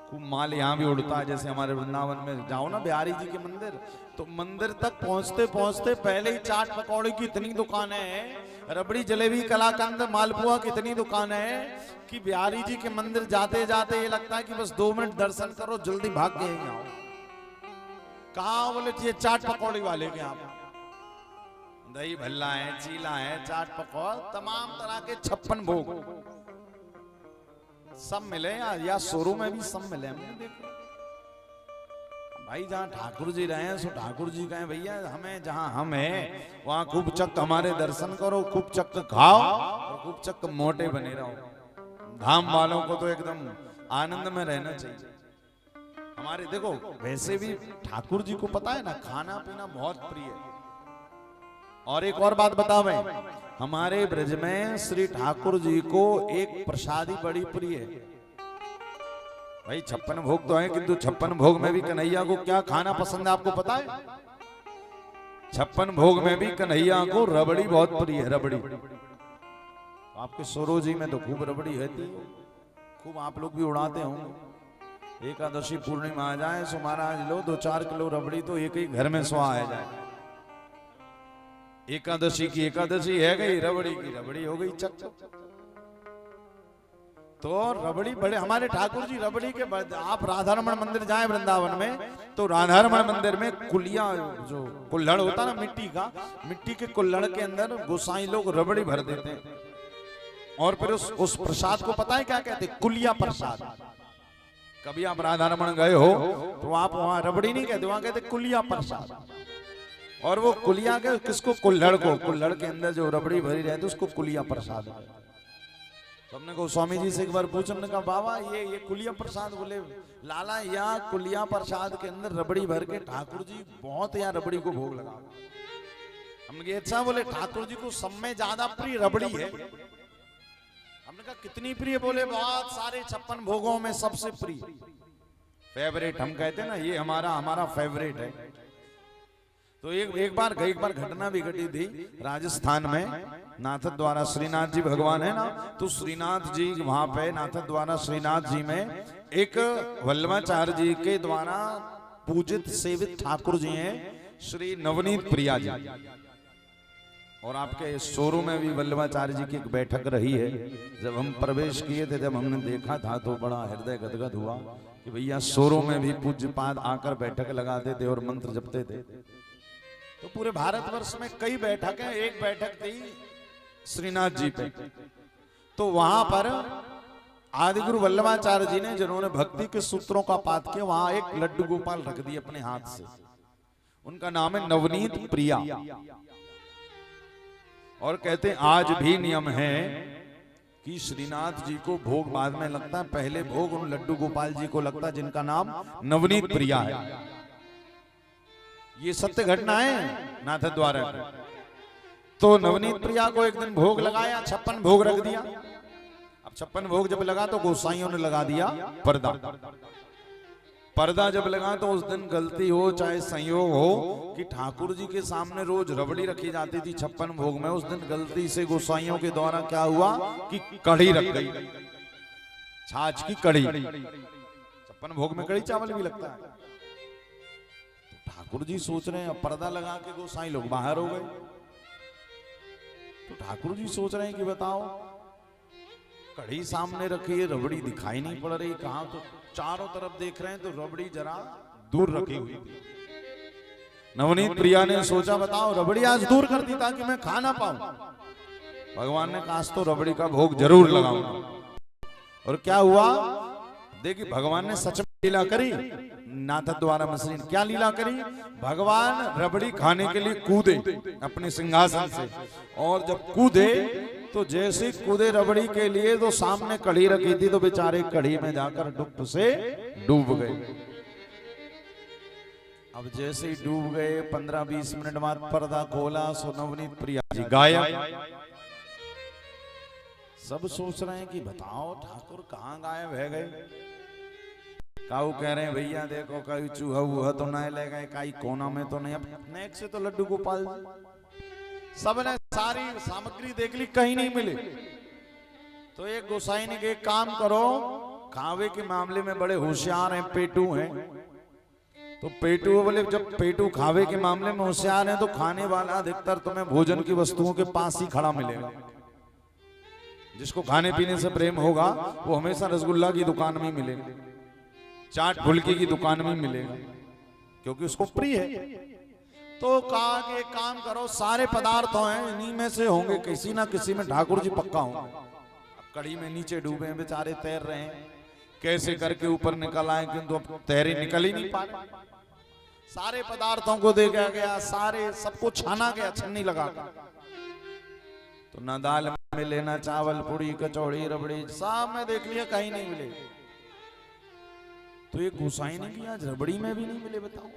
खूब माल यहाँ भी उड़ता है। जैसे हमारे वृंदावन में जाओ ना बिहारी जी के मंदिर, तो मंदिर तक पहुंचते पहुंचते पहले ही चाट पकौड़े की इतनी दुकानें हैं, रबड़ी जलेबी कलाकंद मालपुआ की इतनी दुकानें हैं कि बिहारी जी के मंदिर जाते जाते ये लगता है कि बस 2 मिनट दर्शन करो जल्दी भाग के यहीं आओ। कहाँ? बोले ये चाट पकौड़ी वाले के यहाँ दही भल्ला है, चीला है, चाट पकौड़ा, तमाम तरह के 56 भोग सब मिले, या शोरूम में भी सब मिले। हमने देखो भाई जहाँ ठाकुर जी रहे हैं सो ठाकुर जी कहें भैया हमें जहाँ हम हैं वहाँ खूब चक हमारे दर्शन करो, खूब चक खाओ और खूब चक मोटे बने रहो। धाम वालों को तो एकदम आनंद में रहना चाहिए। हमारे देखो वैसे भी ठाकुर जी को पता है ना खाना पीना बहुत प्रिय है। और एक और बात बताओ मैं, हमारे ब्रज में श्री ठाकुर जी को एक प्रसादी बड़ी प्रिय है। भाई 56 भोग तो है किंतु 56 भोग में भी कन्हैया को क्या खाना पसंद है आपको पता है? 56 भोग में भी कन्हैया को रबड़ी बहुत प्रिय है। रबड़ी आपके सरोजी में तो खूब रबड़ी रहती है, खूब आप लोग भी उड़ाते होंगे। एकादशी पूर्णिमा आ जाए सो महाराज लो 2-4 किलो रबड़ी तो एक ही घर में सो आ जाए। एकादशी की एकादशी है गई, रबड़ी की रबड़ी हो गई चक। तो रबड़ी बड़े हमारे ठाकुर जी रबड़ी के आप राधारमण मंदिर जाए वृंदावन में तो राधारमण मंदिर में कुलिया जो कुल्हड़ होता ना मिट्टी का, मिट्टी के कुल्हड़ के अंदर गोसाई लोग रबड़ी भर देते हैं। और फिर उस प्रसाद को पता है क्या कहते हैं? कुलिया प्रसाद। कभी आप राधारमण गए हो तो आप वहां रबड़ी नहीं कहते, वहां कहते कुलिया प्रसाद। और वो कुलिया के किसको? कुल्हड़ को, कुल्हड़ के अंदर जो रबड़ी भरी रहती उसको कुलिया प्रसाद। तो हमने को स्वामी जी से एक बार पूछा, हमने कहा बाबा ये कुलिया प्रसाद, बोले लाला या कुलिया प्रसाद के अंदर रबड़ी भर के ठाकुर जी बहुत यहाँ रबड़ी को भोग लगा। हमने कहा अच्छा, बोले ठाकुर जी को सब में ज्यादा प्रिय रबड़ी है। हमने कहा कितनी प्रिय? बोले बहुत सारे 56 भोगों में सबसे प्रिय, फेवरेट हम कहते हैं ना, ये हमारा फेवरेट है। तो एक बार घटना भी घटी थी राजस्थान में। नाथ द्वारा श्रीनाथ जी भगवान है ना, तो श्रीनाथ जी वहां पे नाथ द्वारा श्रीनाथ जी में एक वल्लभाचार्य जी के द्वारा पूजित सेवित ठाकुर जी हैं श्री नवनीत प्रिया जी। और आपके शोरूम में भी वल्लभाचार्य जी की एक बैठक रही है। जब हम प्रवेश किए थे, जब हमने देखा था तो बड़ा हृदय गदगद हुआ कि भैया शोरूम में भी पूज्य पाद आकर बैठक लगाते थे और मंत्र जपते थे। तो पूरे भारतवर्ष में कई बैठक है, एक बैठक थी श्रीनाथ जी पे। तो वहां पर आदिगुरु वल्लभाचार्य जी ने जिन्होंने भक्ति के सूत्रों का पाठ किया, वहां एक लड्डू गोपाल रख दिए अपने हाथ से। उनका नाम है नवनीत प्रिया। और कहते हैं आज भी नियम है कि श्रीनाथ जी को भोग बाद में लगता है, पहले भोग उन लड्डू गोपाल जी को लगता है जिनका नाम नवनीत प्रिया है। ये सत्य घटना है नाथ द्वारा। तो नवनीत प्रिया को एक दिन भोग लगाया, 56 भोग रख दिया। अब 56 भोग जब लगा तो गोसाइयों ने लगा दिया पर्दा। पर्दा जब लगा तो उस दिन गलती हो चाहे संयोग हो कि ठाकुर जी के सामने रोज रबड़ी रखी जाती थी 56 भोग में, उस दिन गलती से गोसाइयों के द्वारा क्या हुआ कि कढ़ी रख गई, छाछ की कढ़ी। 56 भोग में कढ़ी चावल भी लगता है। ठाकुर जी सोच रहे हैं, पर्दा लगा के गोसाई लोग बाहर हो गए। तो ठाकुर जी सोच रहे हैं कि बताओ कढ़ी सामने रखी है, रबड़ी दिखाई नहीं पड़ रही कहां। तो चारों तरफ देख रहे हैं तो रबड़ी जरा दूर रखी हुई थी। नवनीत प्रिया ने सोचा बताओ रबड़ी आज दूर कर दी ताकि मैं खा ना पाऊं। भगवान ने कहा तो रबड़ी का भोग जरूर लगाऊंगा। और क्या हुआ? देखिए भगवान ने सच में लीला करी। नाथ द्वारा मसरीन क्या लीला करी? भगवान रबड़ी खाने के लिए कूदे अपने सिंहासन से, और जब कूदे तो जैसे कूदे रबड़ी के लिए तो सामने कढ़ी रखी थी तो बेचारे कढ़ी में जाकर डुब से डूब गए। अब जैसे ही डूब गए 15-20 मिनट बाद पर्दा खोला सो नवनीत प्रिया जी गायब। सब सोच रहे हैं कि बताओ ठाकुर कहाँ गायब है गए। काऊ कह रहे हैं भैया देखो कई चूहा वूहा तो नहीं ले गए, कई कोना में तो नहीं। अब नेक से तो लड्डू गोपाल सबने सारी सामग्री देख ली, कहीं नहीं मिले। तो एक गोसाई ने एक काम करो, खावे के मामले में बड़े होशियार हैं, पेटू हैं। तो पेटू बोले जब पेटू खावे के मामले में होशियार हैं तो खाने वाला अधिकतर तुम्हें भोजन की वस्तुओं के पास ही खड़ा मिलेगा। जिसको खाने पीने से प्रेम होगा वो हमेशा रसगुल्ला की दुकान में मिलेगा, चाट फुल्की की दुकान में मिलेगा, क्योंकि उसको प्रिय है। तो कहा कि एक काम करो, सारे पदार्थ हैं इन्हीं में से होंगे, किसी ना किसी में ठाकुर जी पक्का होंगे। अब कड़ी में नीचे डूबे हैं बेचारे, तैर रहे हैं, कैसे करके ऊपर निकल आए किंतु अब तैरे निकल ही नहीं पा रहे। सारे पदार्थों को देखा गया, सारे सबको छाना गया छन्नी लगा कर, तो ना दाल मिले, ना चावल, पूड़ी, कचौड़ी, रबड़ी, सब में देख लिया, कहीं नहीं मिले। तो ये गोसाई ने भी आज रबड़ी में भी नहीं मिले, बताओ।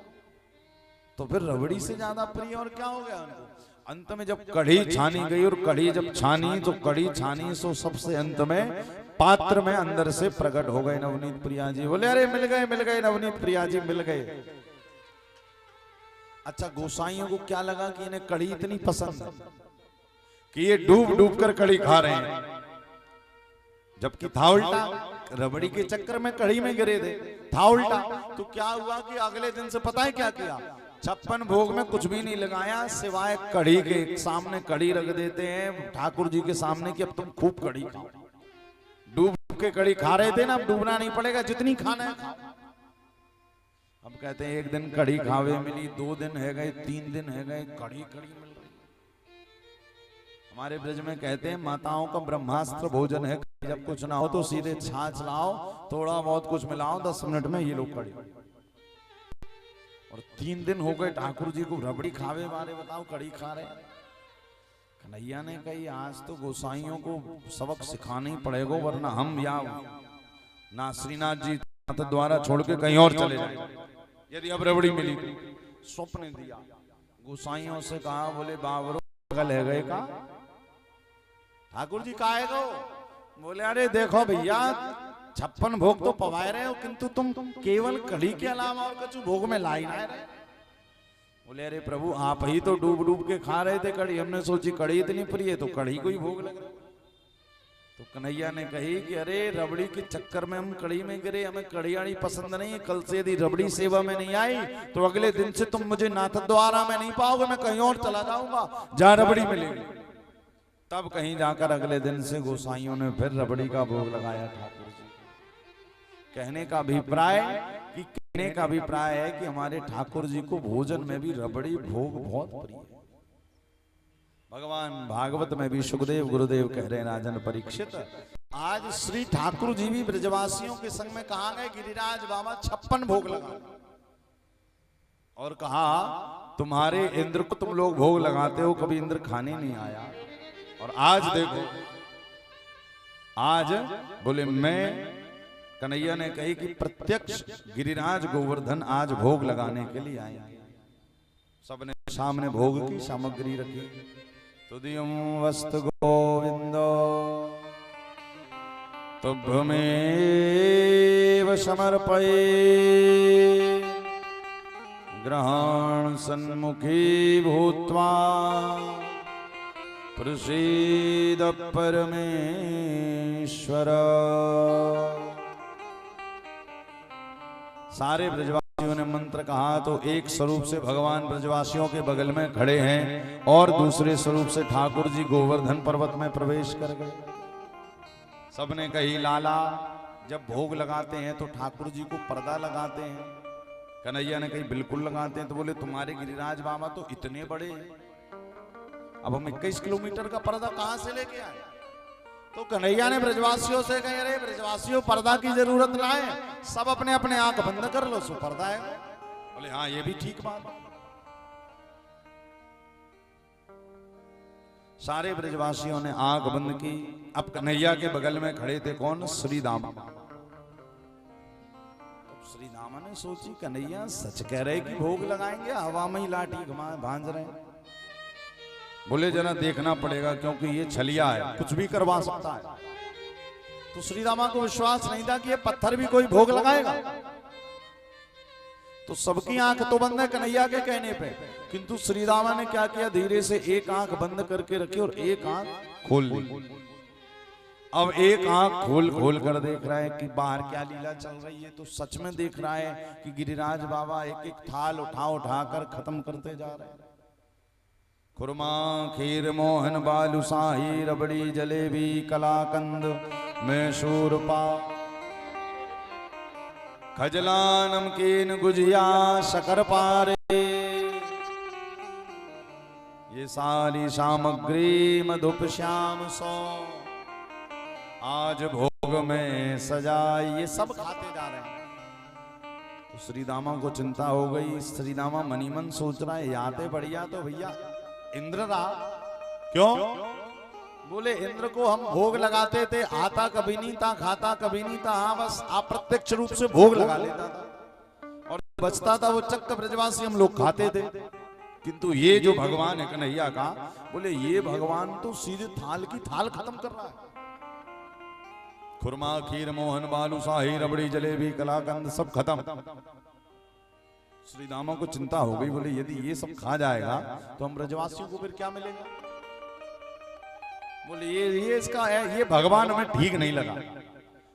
तो फिर रबड़ी से ज्यादा प्रिय और क्या हो गया उनको। अंत में जब कढ़ी छानी गई, और कढ़ी जब छानी तो कढ़ी छानी सो सबसे अंत में पात्र में अंदर से प्रकट हो गए नवनीत प्रिया जी। बोले अरे मिल गए नवनीत प्रिया जी मिल गए। अच्छा, गोसाइयों को क्या लगा कि इन्हें कढ़ी इतनी पसंद है कि ये डूब डूब कर कढ़ी खा रहे हैं, जबकि था उल्टा। रबड़ी के चक्कर में कढ़ी में गिरे थे, था उल्टा। तो क्या हुआ कि अगले दिन से पता है क्या किया, 56 भोग में कुछ भी नहीं लगाया सिवाय कढ़ी के। सामने कढ़ी रख देते हैं ठाकुर जी के सामने कि अब तुम खूब कढ़ी खाओ। डूब के कढ़ी खा रहे थे ना, अब डूबना नहीं पड़ेगा, जितनी खाना है खाओ। अब कहते हैं एक दिन कढ़ी खावे मिली, 2 दिन है गए, 3 दिन है गए, कढ़ी कढ़ी मिल रही। हमारे ब्रज में कहते हैं माताओं का ब्रह्मास्त्र भोजन है, जब कुछ ना हो तो सीधे छाछ लाओ, थोड़ा बहुत कुछ मिलाओ, 10 मिनट में ये लोग कढ़ी। और 3 दिन हो गए ठाकुर जी को रबड़ी खावे मारे, बताओ कढ़ी खा रहे। कन्हैया ने कही आज तो गोसाइयों को सबक सिखाना ही पड़ेगा, वरना हम या ना श्रीनाथ जी द्वारा छोड़ के कहीं और चले जाए यदि अब रबड़ी मिली। स्वप्न दिया, गोसाइयों से कहा, बोले बाबरो पागल है गए का। ठाकुर जी काहे गो? बोले अरे देखो भैया 56 भोग तो पवाए रहे हो, किंतु तुम केवल कढ़ी के अलावा और कुछ भोग में लाई ना रहे। बोले अरे प्रभु आप ही तो डूब डूब के खा रहे थे कढ़ी, हमने सोची कढ़ी इतनी प्रिय तो कढ़ी को ही भोग लग रहा। तो कन्हैया ने कही कि अरे रबड़ी के चक्कर में हम कढ़ी में गिरे, हमें कढ़ियाड़ी पसंद नहीं है। कल से यदि रबड़ी सेवा में नहीं आई तो अगले दिन से तुम मुझे नाथ द्वारा में नहीं पाओगे, मैं कहीं और चला जाऊंगा जहां रबड़ी मिलेगी। तब कहीं जाकर अगले दिन से गोसाइयों ने फिर रबड़ी का भोग लगाया ठाकुर जी। कहने का अभिप्राय है कि हमारे ठाकुर जी को भोजन में भी रबड़ी भोग बहुत प्रिय है। भगवान भागवत में भी सुखदेव गुरुदेव कह रहे हैं राजन परीक्षित, आज श्री ठाकुर जी भी ब्रजवासियों के संग में कहा गए गिरिराज बाबा 56 भोग लगा, और कहा तुम्हारे इंद्र को तुम लोग भोग लगाते हो, कभी इंद्र खाने नहीं आया। और आज देखो, आज बोले मैं, कन्हैया ने कही कि प्रत्यक्ष गिरिराज गोवर्धन आज भोग लगाने के लिए आए। सबने सामने भोग की सामग्री रखी। तुदियम वस्तु गोविंदो तुभ्यमेव समर्पये, ग्रहण सन्मुखी भूत्वा प्रसीद परमेश्वर। सारे ब्रजवासियों ने मंत्र कहा तो एक स्वरूप से भगवान ब्रजवासियों के बगल में खड़े हैं, और दूसरे स्वरूप से ठाकुर जी गोवर्धन पर्वत में प्रवेश कर गए। सबने कही लाला जब भोग लगाते हैं तो ठाकुर जी को पर्दा लगाते हैं। कन्हैया ने कही बिल्कुल लगाते हैं। तो बोले तुम्हारे गिरिराज बाबा तो इतने बड़े हैं, अब हम 21 किलोमीटर का पर्दा कहां से लेके आए। तो कन्हैया ने ब्रजवासियों से कहा अरे ब्रजवासियों पर्दा की जरूरत ना है, सब अपने अपने आंख बंद कर लो, सो पर्दा है। बोले हाँ ये भी ठीक बात। सारे ब्रजवासियों ने आंख बंद की। अब कन्हैया के बगल में खड़े थे कौन? श्री दामा। श्री दामा ने सोची कन्हैया सच कह रहे कि भोग लगाएंगे, हवा में ही लाठी घुमा भांज रहे हैं। बोले जरा देखना पड़ेगा क्योंकि ये छलिया है, कुछ भी करवा सकता है। तो श्री रामा को विश्वास नहीं था कि ये पत्थर भी कोई भोग लगाएगा। तो सबकी आंख तो बंद है कन्हैया के कहने पे, किंतु श्री रामा ने क्या किया, धीरे से एक आंख बंद करके रखी और एक आंख खोल ली। अब एक आंख खोल कर देख रहा है कि बाहर क्या लीला चल रही है। तो सच में देख रहा है कि गिरिराज बाबा एक एक थाल उठा कर खत्म करते जा रहे हैं। खुरमा खीर मोहन बालूशाही रबड़ी जलेबी कलाकंद मैसूर पाक खजला नमकीन गुजिया शकर पारे, ये सारी सामग्री मधुप श्याम सौ आज भोग में सजाई। ये सब खाते जा रहे हैं। तो श्री दामा को चिंता हो गई। श्री दामा मनी मन सोच रहा है याते बढ़िया तो भैया इंद्र रहा। क्यों? बोले इंद्र को हम भोग लगाते थे, आता कभी नहीं था, खाता कभी नहीं था, हाँ बस अप्रत्यक्ष रूप से भोग लगा लेता था और बचता था वो चक्क ब्रजवासी हम लोग खाते थे। किंतु ये जो भगवान है कन्हैया का, बोले ये भगवान तो सीधे थाल की थाल खत्म कर रहा है। खुरमा खीर मोहन बालू शाही रबड़ी जलेबी कलाकंद सब खत्म। श्री दामा को चिंता हो गई। बोले यदि ये सब खा जाएगा तो हम ब्रजवासियों को फिर क्या मिलेगा? बोले ये इसका है, ये भगवान हमें ठीक नहीं लगा।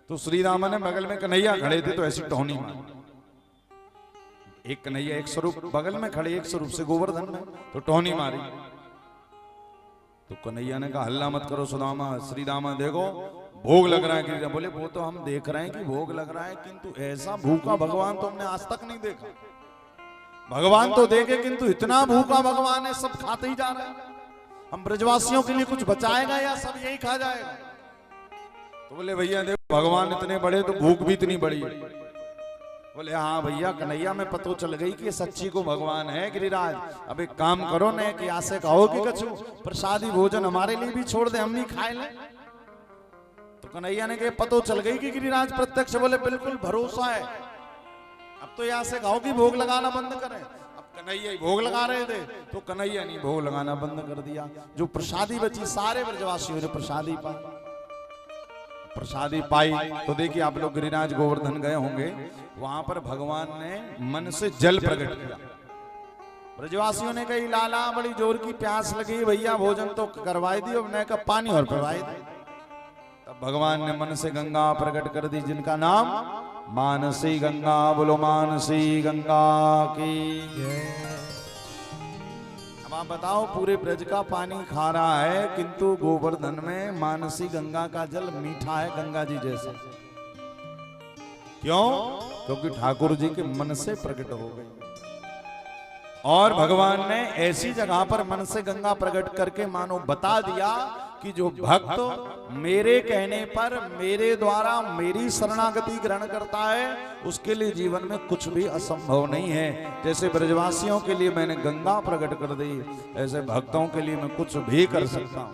तो श्री दामा ने बगल में कन्हैया खड़े थे तो ऐसी टोहनी मारी। एक कन्हैया एक स्वरूप बगल में खड़े, एक स्वरूप से गोवर्धन में, तो टोहनी मारी। तो कन्हैया ने कहा हल्ला मत करो सुदामा, श्री दामा देखो भोग लग रहा है कि बोले वो तो हम देख रहे हैं कि भोग लग रहा है, किंतु ऐसा भूखा भगवान तो हमने आज तक नहीं देखा। भगवान तो देखे किंतु इतना भूखा भगवान है, सब खाते ही जा रहे हैं। हम ब्रजवासियों के लिए कुछ बचाएगा या सब यही खा जाएगा? तो बोले भैया देखो भगवान इतने बड़े तो भूख भी इतनी बड़ी है। बोले हाँ भैया कन्हैया में पता चल गई कि सच्ची को भगवान है गिरिराज। अब एक काम करो न कि आसे कहो कि कछु प्रसादी भोजन हमारे लिए भी छोड़ दे, हम नहीं खाए ले। तो कन्हैया ने कहा पता चल गई कि गिरिराज प्रत्यक्ष। बोले बिल्कुल भरोसा है। अब तो यहाँ से कहो कि भोग लगाना बंद करें। अब कन्हैया ही भोग लगा रहे थे तो कन्हैया ने भोग लगाना बंद कर दिया। जो प्रसादी बची सारे ब्रजवासियों ने प्रसादी पाई। प्रसादी पाई तो देखिए आप लोग गिरिराज गोवर्धन गए होंगे, वहां पर भगवान ने मन से जल प्रकट किया। ब्रजवासियों ने कही लाला बड़ी जोर की प्यास लगी, भैया भोजन तो करवाई दी, अब का पानी और पिलवाई दी। तब भगवान ने मन से गंगा प्रकट कर दी, जिनका नाम मानसी गंगा। बोलो मानसी गंगा की। अब आप बताओ पूरे ब्रज का पानी खा रहा है किंतु गोवर्धन में मानसी गंगा का जल मीठा है गंगा जी जैसे। क्यों? क्योंकि ठाकुर जी के मन से प्रकट हो गई। और भगवान ने ऐसी जगह पर मन से गंगा प्रकट करके मानो बता दिया कि जो भक्त मेरे कहने पर मेरे द्वारा मेरी शरणागति ग्रहण करता है उसके लिए जीवन में कुछ भी असंभव नहीं है। जैसे ब्रजवासियों के लिए मैंने गंगा प्रकट कर दी, ऐसे भक्तों के लिए मैं कुछ भी कर सकता हूं।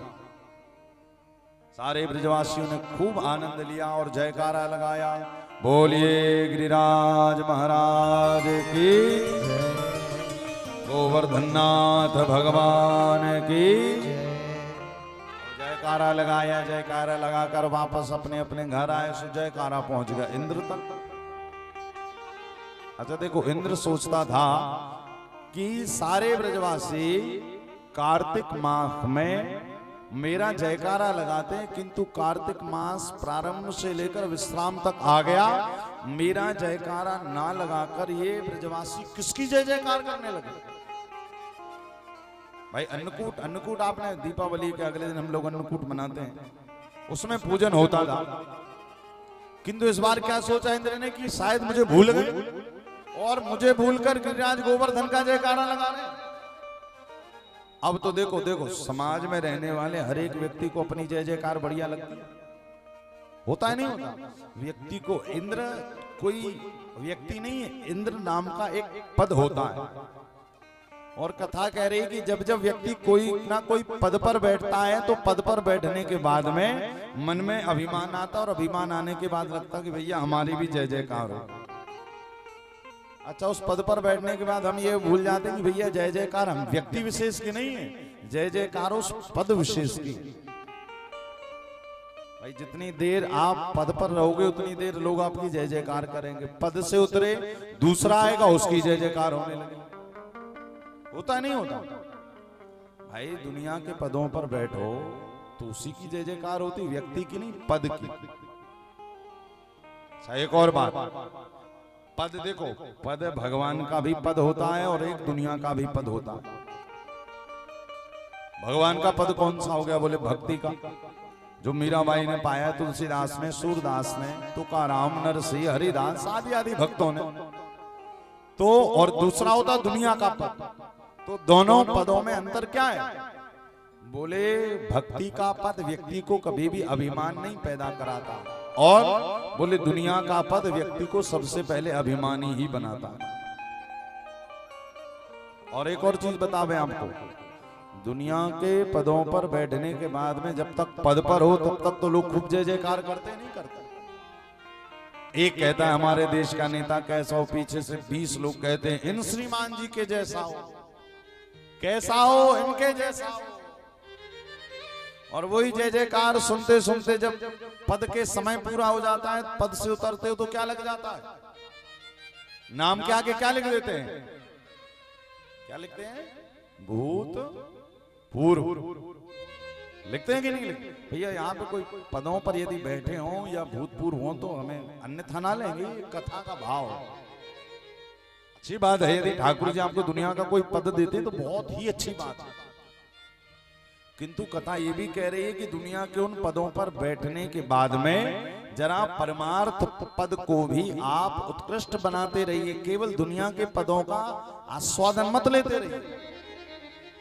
सारे ब्रजवासियों ने खूब आनंद लिया और जयकारा लगाया। बोलिए गिरिराज महाराज की, गोवर्धननाथ भगवान की। जयकारा लगाया, जयकारा लगाकर वापस अपने अपने घर आए। सो जयकारा पहुंच गया इंद्र तक। अच्छा देखो इंद्र सोचता था कि सारे ब्रजवासी कार्तिक माह में मेरा जयकारा लगाते हैं, किंतु कार्तिक मास प्रारंभ से लेकर विश्राम तक आ गया, मेरा जयकारा ना लगाकर ये ब्रजवासी किसकी जय जयकार करने लगे। भाई अन्नकूट, अन्नकूट आपने दीपावली के अगले दिन हम लोग अन्नकूट मनाते हैं, उसमें पूजन होता था। किंतु इस बार क्या सोचा इंद्र ने कि शायद मुझे भूल गए और मुझे भूलकर गिरिराज गोवर्धन का जयकारा लगा रहे। अब तो देखो देखो समाज में रहने वाले हर एक व्यक्ति को अपनी जय जयकार बढ़िया लगती है। होता है नहीं होता? व्यक्ति को इंद्र कोई व्यक्ति नहीं है, इंद्र नाम का एक पद होता है। और कथा कह रही कि जब जब व्यक्ति कोई ना कोई पद पर बैठता है तो पद पर बैठने के बाद में मन में अभिमान आता और अभिमान आने के बाद लगता कि भैया हमारी भी जय जयकार हो। अच्छा उस पद पर बैठने के बाद हम ये भूल जाते हैं कि भैया जय जयकार हम व्यक्ति विशेष की नहीं है, जय जयकार उस पद विशेष की। भाई जितनी देर आप पद पर रहोगे उतनी देर लोग आपकी जय जयकार करेंगे। पद से उतरे दूसरा आएगा उसकी जय जयकार होने लगे। होता नहीं होता? भाई दुनिया के पदों पर बैठो तो उसी की जय जयकार होती, व्यक्ति की नहीं, पद की। एक और बात, पद देखो, पद भगवान का भी पद होता है और एक दुनिया का भी पद होता है। भगवान का पद कौन सा हो गया? बोले भक्ति का, जो मीराबाई ने पाया, तुलसीदास ने, सूरदास ने, तुकाराम, नरसिंह, हरिदास आदि आदि भक्तों ने। तो और दूसरा होता दुनिया का पद। तो दोनों पदों में अंतर क्या है? बोले भक्ति का पद व्यक्ति को कभी भी अभिमान नहीं पैदा कराता, और बोले दुनिया का पद व्यक्ति को सबसे पहले अभिमानी ही बनाता है। और एक और चीज बतावे आपको, दुनिया के पदों पर बैठने के बाद में जब तक पद पर हो तब तक तो लोग खूब जय जयकार करते नहीं करते। एक कहता है हमारे देश का नेता कैसा हो, पीछे से 20 लोग कहते हैं इन श्रीमान जी के जैसा हो, कैसा हो, इनके जैसा हो। और वही जय जयकार सुनते सुनते जब पद के समय पूरा हो जाता है, पद से उतरते हो तो क्या लग जाता है, नाम के आगे क्या लिख देते हैं, क्या लिखते हैं, भूत पूर्व लिखते हैं कि नहीं लिखते। भैया यहाँ पे कोई पदों पर यदि बैठे हों या भूतपूर्व हों तो हमें अन्यथा ना लेंगे, ये कथा का भाव है। अच्छी बात है यदि ठाकुर जी आपको दुनिया का कोई पद देते तो बहुत ही अच्छी बात है, किंतु कथा ये भी कह रही है कि दुनिया के उन पदों पर बैठने के बाद में जरा परमार्थ पद को भी आप उत्कृष्ट बनाते रहिए, केवल दुनिया के पदों का आस्वादन मत लेते रहिए।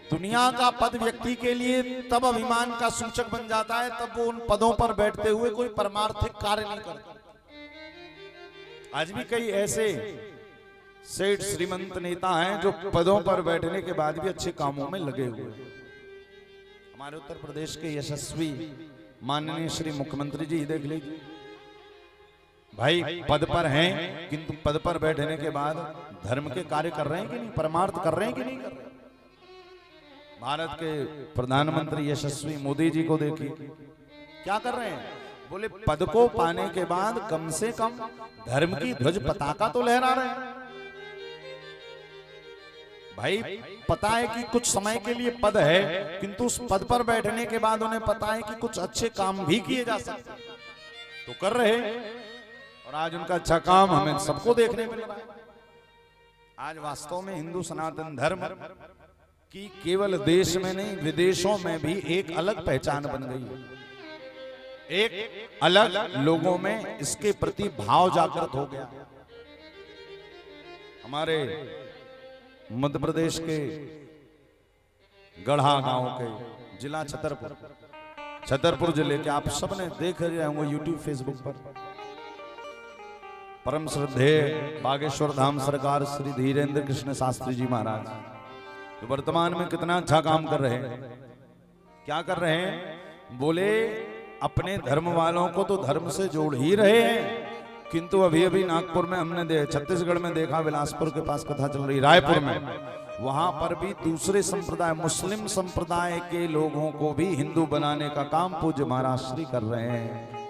दुनिया का पद व्यक्ति के लिए तब अभिमान का सूचक बन जाता है, तब वो उन पदों पर बैठते हुए कोई परमार्थिक कार्य नहीं करता। आज भी कई ऐसे सेठ श्रीमंत नेता हैं जो पदों पर बैठने के बाद भी अच्छे कामों में लगे हुए हैं। हमारे उत्तर प्रदेश के यशस्वी माननीय श्री मुख्यमंत्री जी देख लीजिए, भाई पद पर हैं किंतु पद पर बैठने के बाद धर्म के कार्य कर रहे हैं कि नहीं, परमार्थ कर रहे हैं कि नहीं कर रहे। भारत के प्रधानमंत्री यशस्वी मोदी जी को देखिए क्या कर रहे हैं, बोले पद को पाने के बाद कम से कम धर्म की ध्वज पताका तो लहरा रहे हैं। भाई पता है कि कुछ समय के लिए पद है, किंतु उस पद पर बैठने के बाद उन्हें पता है कि कुछ अच्छे काम भी किए जा सकते तो कर रहे, और आज उनका अच्छा काम हमें सबको देखने मिल रहा है। आज वास्तव में हिंदू सनातन धर्म की केवल देश में नहीं विदेशों में भी एक अलग पहचान बन गई है, एक अलग लोगों में इसके प्रति भाव जागृत हो गया। हमारे मध्य प्रदेश के गढ़ा गांव के जिला छतरपुर जिले के आप सबने देख रहे होंगे यूट्यूब फेसबुक पर, परम श्रद्धेय बागेश्वर धाम सरकार श्री धीरेन्द्र कृष्ण शास्त्री जी महाराज तो वर्तमान में कितना अच्छा काम कर रहे हैं। क्या कर रहे हैं, बोले अपने धर्म वालों को तो धर्म से जोड़ ही रहे हैं, किंतु अभी अभी नागपुर में हमने छत्तीसगढ़ में देखा, बिलासपुर के पास कथा चल रही, रायपुर में, वहां पर भी दूसरे संप्रदाय मुस्लिम संप्रदाय के लोगों को भी हिंदू बनाने का काम पूज्य महाराज श्री कर रहे हैं।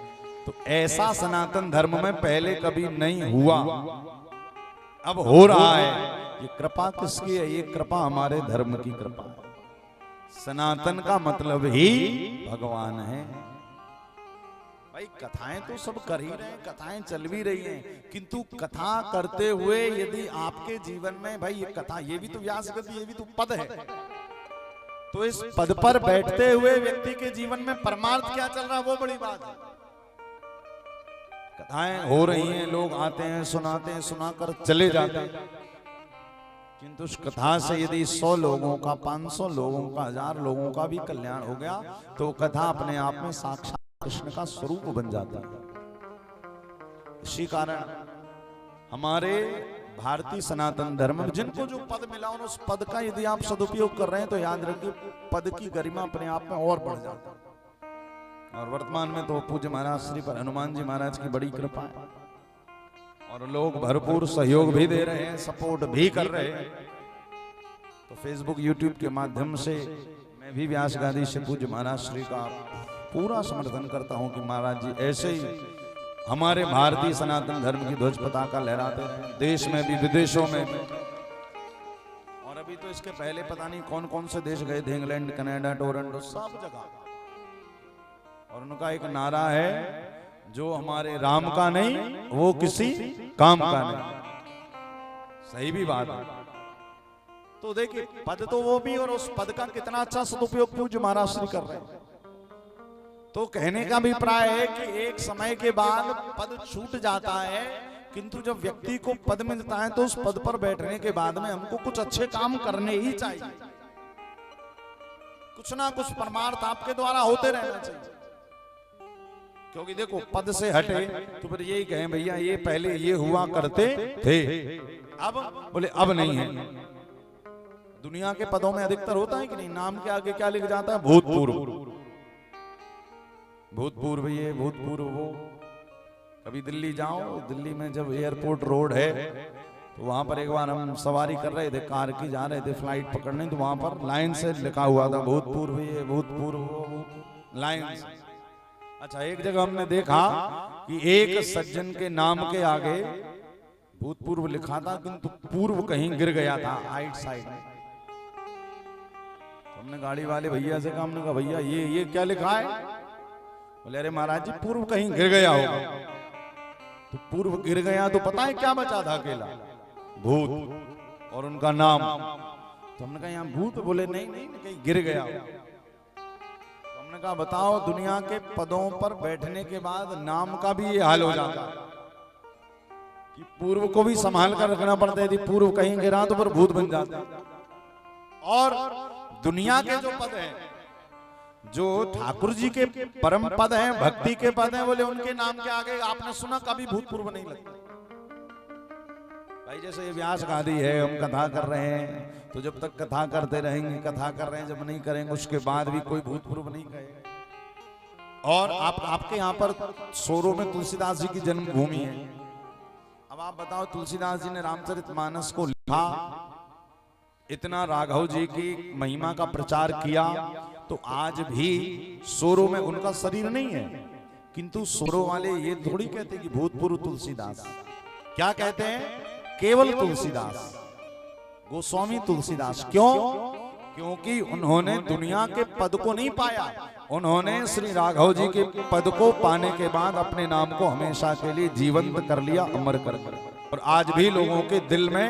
तो ऐसा सनातन धर्म में पहले कभी नहीं हुआ, अब हो रहा है। ये कृपा किसकी है, ये कृपा हमारे धर्म की कृपा है। सनातन का मतलब ही भगवान है। भाई कथाएं तो सब कर ही रहे हैं, कथाएं चल भी रही हैं, किंतु कथा करते हुए यदि आपके जीवन में, भाई ये कथा, ये भी तो व्यास गति, ये भी तो पद है, तो इस पद पर बैठते हुए व्यक्ति के जीवन में परमार्थ क्या चल रहा है वो बड़ी बात है। कथाएं हो रही हैं, लोग आते हैं, सुनाते हैं, सुनाकर चले जाते हैं, किंतु उस कथा से यदि 100 लोगों का, 500 लोगों का, 1000 लोगों का भी कल्याण हो गया तो कथा अपने आप में साक्षात कृष्ण का स्वरूप बन जाता है। इसी कारण हमारे भारतीय सनातन धर्म में जिनको जो पद मिला और उस पद का यदि आप सदुपयोग कर रहे हैं तो याद रखिए पद की गरिमा अपने आप में और बढ़ जाता है। और वर्तमान में तो पूज्य महाराज श्री पर हनुमान जी महाराज की बड़ी कृपा है और लोग भरपूर सहयोग भी दे रहे हैं, सपोर्ट भी कर रहे हैं। तो फेसबुक यूट्यूब के माध्यम से मैं भी व्यास गादी से पूज्य महाराज श्री का पूरा समर्थन करता हूं कि महाराज जी ऐसे ही हमारे भारतीय सनातन धर्म की ध्वज पताका लहराते हैं, देश में भी विदेशों में भी। और अभी तो इसके पहले पता नहीं कौन कौन से देश गए थे, इंग्लैंड, कनाडा, टोरंटो, सब जगह। और उनका एक नारा है, जो हमारे राम का नहीं वो किसी काम का नहीं। सही भी बात है। तो देखिए पद तो वो भी, और उस पद का कितना अच्छा सदुपयोग पूज्य महाराज श्री कर रहे हैं। तो कहने का अभिप्राय है कि एक समय के बाद पद छूट जाता है, किंतु जब व्यक्ति को पद मिलता है तो उस पद पर बैठने के बाद में हमको कुछ अच्छे काम करने ही चाहिए, कुछ ना कुछ परमार्थ आपके द्वारा होते रहना चाहिए। क्योंकि देखो पद से हटे तो फिर यही कहें भैया ये पहले ये हुआ करते थे, अब बोले अब नहीं है। दुनिया के पदों में अधिकतर होता है कि नहीं, नाम के आगे क्या लिख जाता है, भूतपूर्व। भूतपूर्व ये भूतपूर्व वो। कभी दिल्ली जाओ, दिल्ली में जब एयरपोर्ट रोड है तो वहां पर एक बार हम सवारी कर रहे थे, कार की जा रहे थे फ्लाइट पकड़ने, तो वहां पर लाइन से लिखा हुआ था भूतपूर्व ये भूतपूर्व वो, लाइन से। अच्छा, एक जगह हमने देखा कि एक सज्जन के नाम के आगे भूतपूर्व लिखा था किंतु पूर्व कहीं गिर गया था राइट साइड में। हमने गाड़ी वाले भैया से कहा, हमने कहा भैया ये क्या लिखा है? बोले अरे महाराज जी पूर्व कहीं गिर गया होगा। तो पूर्व गिर गया तो पता है क्या बचा था? अकेला भूत और उनका नाम। तो हमने कहा यहाँ भूत? बोले नहीं नहीं कहीं गिर गया होगा। तो हमने कहा बताओ, दुनिया के पदों पर बैठने के बाद नाम का भी ये हाल हो जाता है कि पूर्व को भी संभाल कर रखना पड़ता है, यदि पूर्व कहीं गिरा तो फिर भूत बन जाता है। और दुनिया के जो पद हैं, जो ठाकुर जी के परम पद हैं, भक्ति के पद हैं, बोले उनके नाम के आगे आपने सुना कभी भूतपूर्व नहीं लगता। भाई जैसे व्यास गादी है, हम कथा कर रहे हैं तो जब तक कथा करते रहेंगे, कथा कर रहे हैं, जब नहीं करेंगे उसके बाद भी कोई भूतपूर्व नहीं कहेगा। और आपके यहाँ पर सोरो में तुलसीदास जी की जन्मभूमि है। अब आप बताओ, तुलसीदास जी ने रामचरितमानस को लिखा, इतना राघव जी की महिमा का प्रचार किया, तो आज भी सोरो में उनका शरीर नहीं है, किंतु सोरो वाले ये थोड़ी कहते कि भूतपूर्व तुलसीदास। क्या कहते हैं? केवल तुलसीदास, गोस्वामी तुलसीदास। क्यों? क्योंकि उन्होंने दुनिया के पद को नहीं पाया, उन्होंने श्री राघव जी के पद को पाने के बाद अपने नाम को हमेशा के लिए जीवंत कर लिया, अमर कर। और आज भी लोगों के दिल में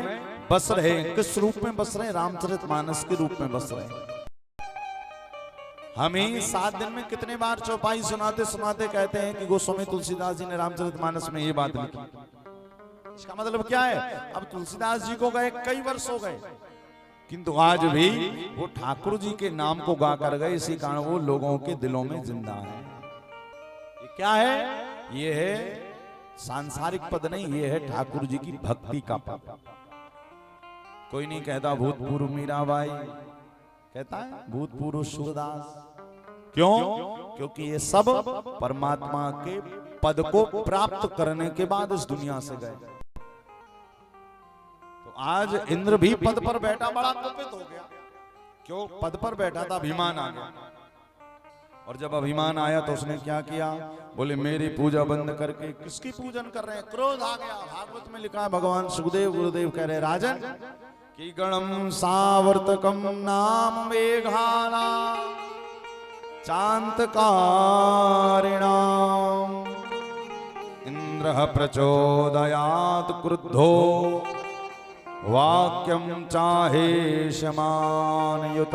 बस रहे। किस रूप में बस रहे? रामचरितमानस के रूप में बस रहे। हम ही 7 दिन में कितने बार चौपाई सुनाते सुनाते कहते हैं कि गोस्वामी तुलसीदास जी ने रामचरितमानस में ये बात लिखी। इसका मतलब क्या है? अब तुलसीदास जी को गए कई वर्ष हो गए, किंतु आज भी वो ठाकुर जी के नाम को गा कर गए, इसी कारण वो लोगों के दिलों में जिंदा है। ये क्या है? ये है सांसारिक पद नहीं, ये है ठाकुर जी की भक्ति का पद। कोई नहीं कहता भूतपूर्व मीराबाई, कहता है भूतपूर्व सूरदास। क्यों? क्योंकि ये सब परमात्मा के पद को प्राप्त करने के बाद इस दुनिया से गए। तो आज इंद्र भी पद पर बैठा बड़ा कुपित हो गया। क्यों? पद पर बैठा था, अभिमान आ गया। और जब अभिमान आया तो उसने क्या किया? बोले मेरी पूजा बंद करके किसकी पूजन कर रहे हैं? क्रोध आ गया। भागवत में लिखा है, भगवान सुखदेव गुरुदेव कह रहे, राजन कि गणम सावर्तकम नाम मेघाना चांतकारिणाम इंद्र प्रचोदयात क्रुद्धो वाक्यम चाहे शमानयुत।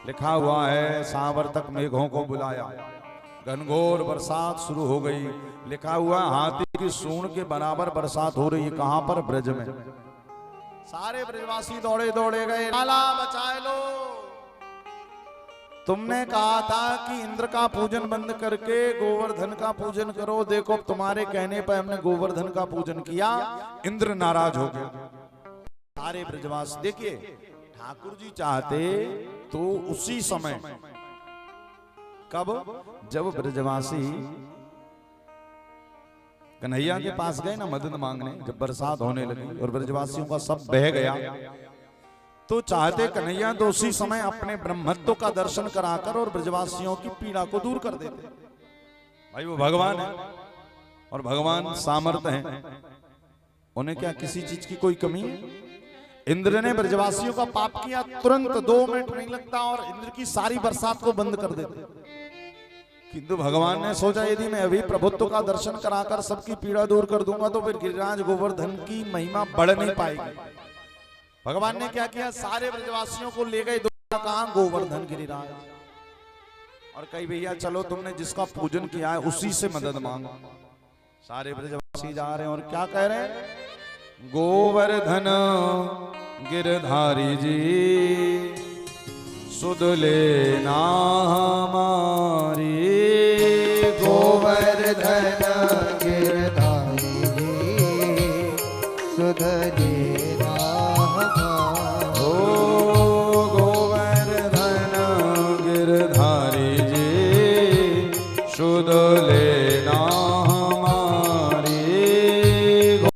लिखा हुआ है, सावर्तक मेघों को बुलाया, घनघोर बरसात शुरू हो गई। लिखा हुआ हाथी की सूंड के बराबर बरसात हो रही है। कहां पर? ब्रज में। सारे ब्रजवासी दौड़े दौड़े गए, लाला बचाए लो। तुमने कहा था कि इंद्र का पूजन बंद करके गोवर्धन का पूजन करो। देखो तुम्हारे कहने पर हमने गोवर्धन का पूजन किया, इंद्र नाराज हो गए। सारे ब्रजवासी, देखिए ठाकुर जी चाहते तो उसी समय, कब? जब ब्रजवासी कन्हैया के पास गए ना मदद मांगने, जब बरसात होने लगी और ब्रजवासियों का सब बह गया, तो चाहते कन्हैया तो उसी समय अपने ब्रह्मत्व का दर्शन कराकर और ब्रजवासियों की पीड़ा को दूर कर देते। भाई वो भगवान है और भगवान सामर्थ्य है, उन्हें क्या किसी चीज की कोई कमी है? इंद्र ने ब्रजवासियों का पाप किया, तुरंत 2 मिनट नहीं लगता और इंद्र की सारी बरसात को बंद कर देते। किंतु भगवान ने सोचा यदि मैं अभी प्रभुत्व का दर्शन कराकर सबकी पीड़ा दूर कर दूंगा तो फिर गिरिराज गोवर्धन की महिमा बढ़ नहीं पाएगी। भगवान ने क्या किया? सारे ब्रजवासियों को ले गए, कहां? गोवर्धन गिरिराज। और कही भैया चलो तुमने जिसका पूजन किया है उसी से मदद मांगो। सारे ब्रजवासी जा रहे हैं और क्या कह रहे हैं? गोवर्धन गिरधारी जी सुध लेना हमारी। गोवर्धन गिरधारी जी सुध लेना हमारी। ओ गोवर्धन गिरधारी जी सुध लेना हमारी।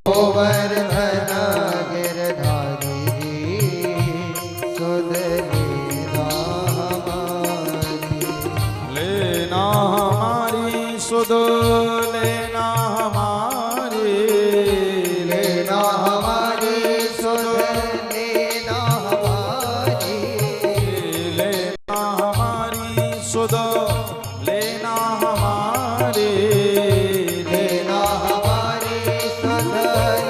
गोवर्धन गिरधारी जी सुध लेना हमारी। लेना हमारी सुध लेना हमारी। लेना हमारी सुध लेना हमारी। लेना हमारी सुध लेना हमारी। लेना हमारी सुध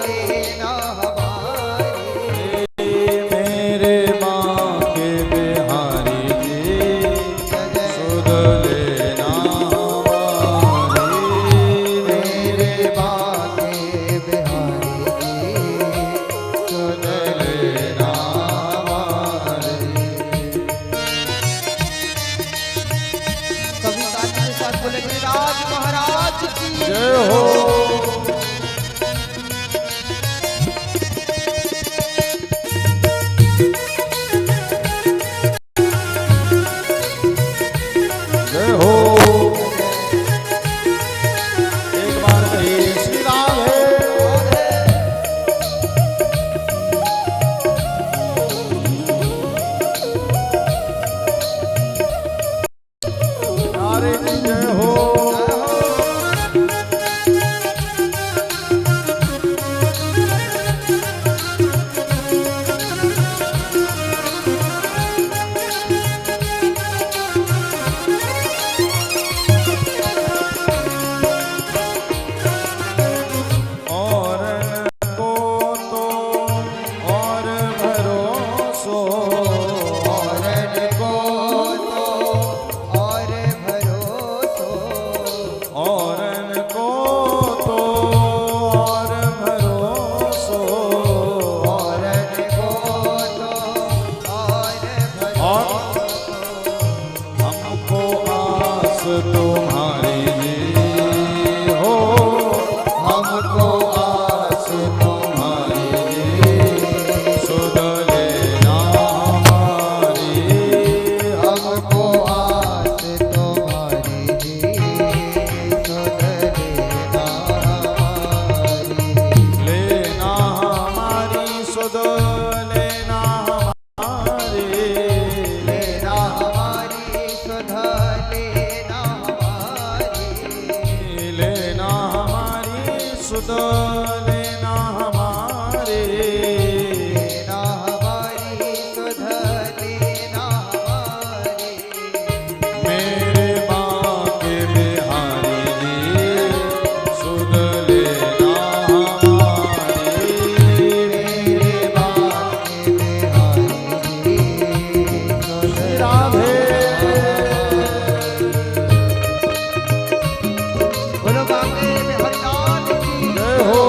लेना हमारी। मेरे बांके बिहारी जी सुध लेना हमारी। मेरे बांके बिहारी जी सुध लेना हमारी। कभी साथी के साथ बोले गिरिराज महाराज की जय हो। जय हो। एक बार कहिए श्री राम है। नारे जी जय हो। और को तो और भरोसो। और को तो और भरोसो। और को तो और भरोसो। और को तो और भरोसो। हमको आस तुम्हारी जी हो। हमको आस तुम्हारी जी सुध लेना हमारी। हमको आस तुम्हारी जी सुध लेना हमारी। लेना हमारी सुध लेना हमारी। लेना हमारी सुध लेना हमारी। लेना हमारी सुध लेना हमारी। लेना हमारी सुध लेना हमारी। मेरे बांके बिहारी जी सुध लेना हमारी। मेरे बांके बिहारी जी सुध राधे। बोलो बांके बिहारी लाल की जय हो।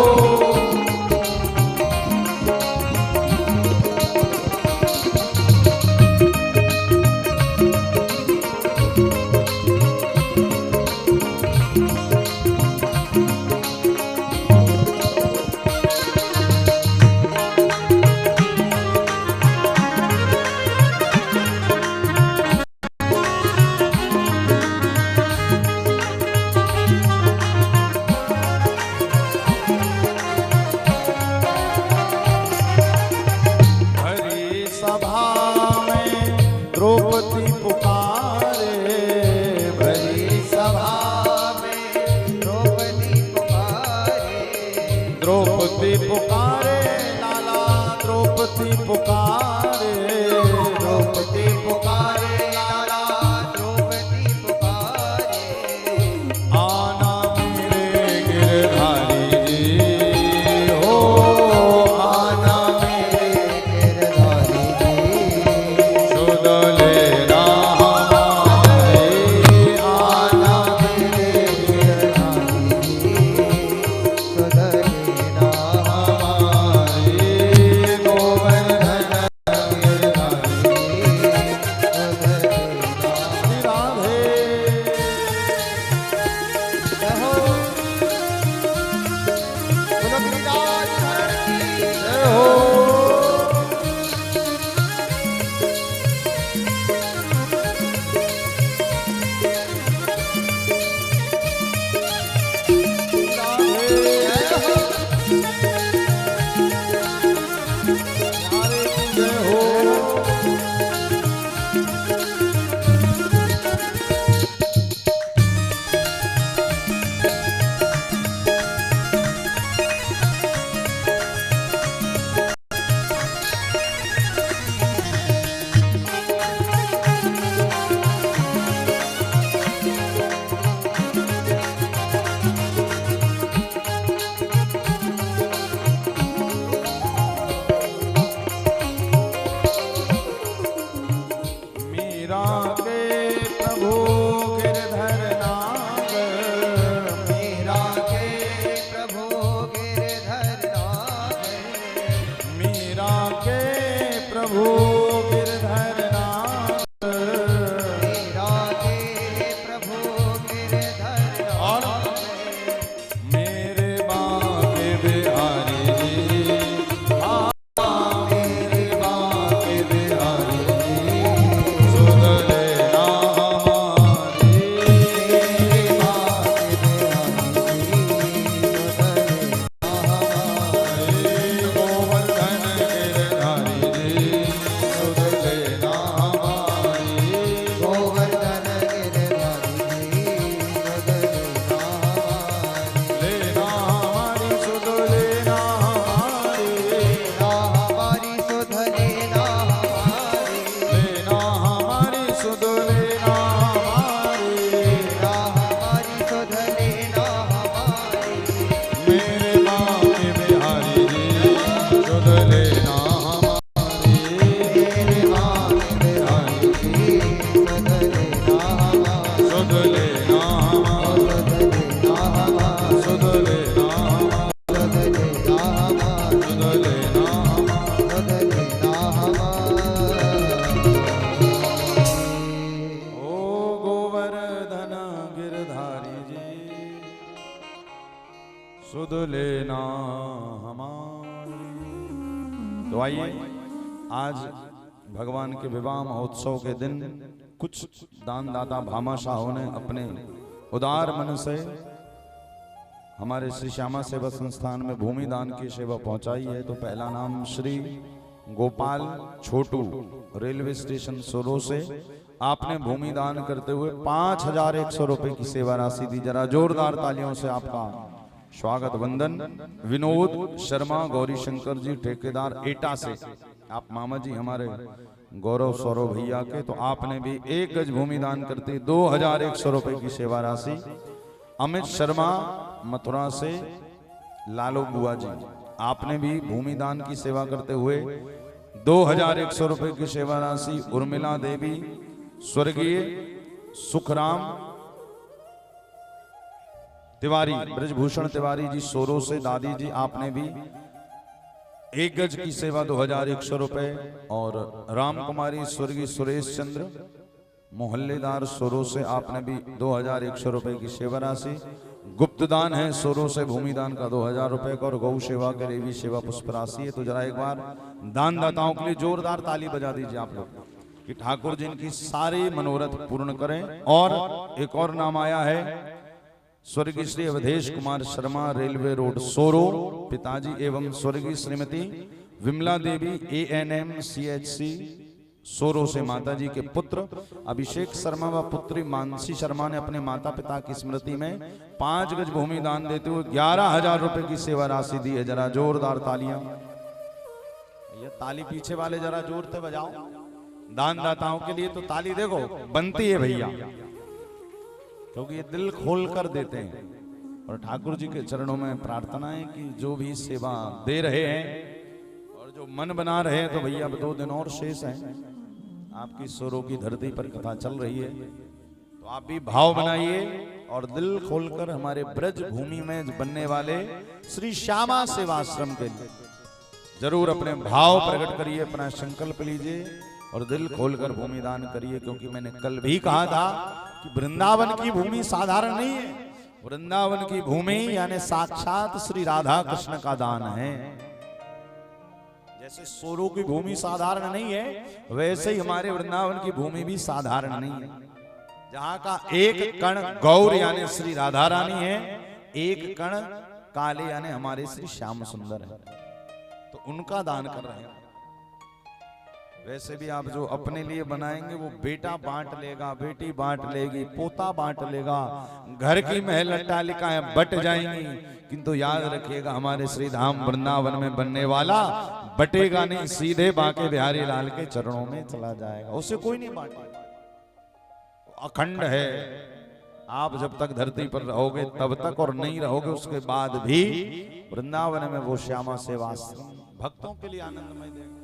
हरी सभा में द्रौपदी पुकारे। भरी सभा में द्रौपदी पुकारे। द्रौपदी पुकारे लाला द्रौपदी पुकारे। द्रौपदी पुकारे लाला द्रौपदी पुकारे। आना मेरे गिरधारी जी हो। आना मेरे गिरधारी जी सुध लेना हमारी। आना मेरे गिरधारी जी सुध लेना हमारी। सुध लेना हमारी। तो आइए आज भगवान के विवाह महोत्सव के दिन कुछ दानदाता भामाशाहों ने अपने उदार मन से हमारे श्री श्यामा सेवा संस्थान में भूमि दान की सेवा पहुंचाई है। तो पहला नाम श्री गोपाल छोटू, रेलवे स्टेशन सोरो से आपने भूमि दान करते हुए 5100 रुपए की सेवा राशि दी। जरा जोरदार तालियों से आपका स्वागत वंदन। विनोद शर्मा गौरी शंकर जी ठेकेदार एटा से, आप मामा जी हमारे गौरव सौरव भैया के, तो आपने भी 1 गज भूमि दान करते 2100 रुपए की सेवा राशि। अमित शर्मा मथुरा से लालो बुआ जी, आपने भी भूमि दान की सेवा करते हुए 2100 रुपए की सेवा राशि। उर्मिला देवी स्वर्गीय सुखराम तिवारी, ब्रजभूषण तिवारी जी सोरो से दादी जी, आपने भी 1 गज की सेवा 2100 रुपए। और राम कुमारी स्वर्गीय सुरेश चंद्र मोहल्लेदार सोरो से, आपने भी 2100 रुपए की सेवा राशि। गुप्तदान है सोरो से भूमि दान का 2000 रुपए का, और गौ सेवा के लिए भी सेवा पुष्प राशि है। तो जरा एक बार दानदाताओं के लिए जोरदार ताली बजा दीजिए आप लोग कि ठाकुर जी इनकी सारी मनोरथ पूर्ण करें। और एक और नाम आया है स्वर्गीय श्री अवधेश कुमार शर्मा, रेलवे रोड सोरो, पिताजी एवं स्वर्गीय श्रीमती विमला देवी ANM CHC सोरो से माता जी के पुत्र अभिषेक शर्मा व पुत्री मानसी शर्मा ने अपने माता पिता की स्मृति में 5 गज भूमि दान देते हुए 11000 रुपए की सेवा राशि दी है। जरा जोरदार तालियां, ये ताली पीछे वाले जरा जोर से बजाओ। दानदाताओं के लिए तो ताली देखो बनती है भैया, क्योंकि ये दिल खोल कर देते हैं। और ठाकुर जी के चरणों में प्रार्थना है कि जो भी सेवा दे रहे हैं और जो मन बना रहे हैं, तो भैया अब 2 दिन और शेष हैं। आपकी सोरो की धरती पर कथा चल रही है, तो आप भी भाव बनाइए और दिल खोलकर हमारे ब्रज भूमि में बनने वाले श्री श्यामा सेवाश्रम के लिए जरूर अपने भाव प्रकट करिए, अपना संकल्प लीजिए और दिल खोलकर भूमि दान करिए। क्योंकि मैंने कल भी कहा था कि वृंदावन की भूमि साधारण नहीं है, वृंदावन की भूमि यानी साक्षात श्री राधा कृष्ण का दान है। जैसे सोरो की भूमि साधारण नहीं है, वैसे ही हमारे वृंदावन की भूमि भी साधारण नहीं है। जहां का एक कण गौर यानी श्री राधा रानी है, एक कण काले यानी हमारे श्री श्याम सुंदर है, तो उनका दान कर रहे हैं। वैसे भी आप जो अपने लिए बनाएंगे वो बेटा बांट लेगा, बेटी बांट लेगी, पोता बांट लेगा, घर की महल अट्टालिकाएं बट जाएंगी, किंतु याद रखिएगा हमारे श्री धाम वृंदावन में बनने वाला बटेगा नहीं, सीधे बांके बिहारी लाल के चरणों में चला जाएगा, उसे कोई नहीं बांटेगा। अखंड है। आप जब तक धरती पर रहोगे तब तक, और नहीं रहोगे उसके बाद भी वृंदावन में वो श्यामा सेवाश्रम भक्तों के लिए आनंदमय देगा।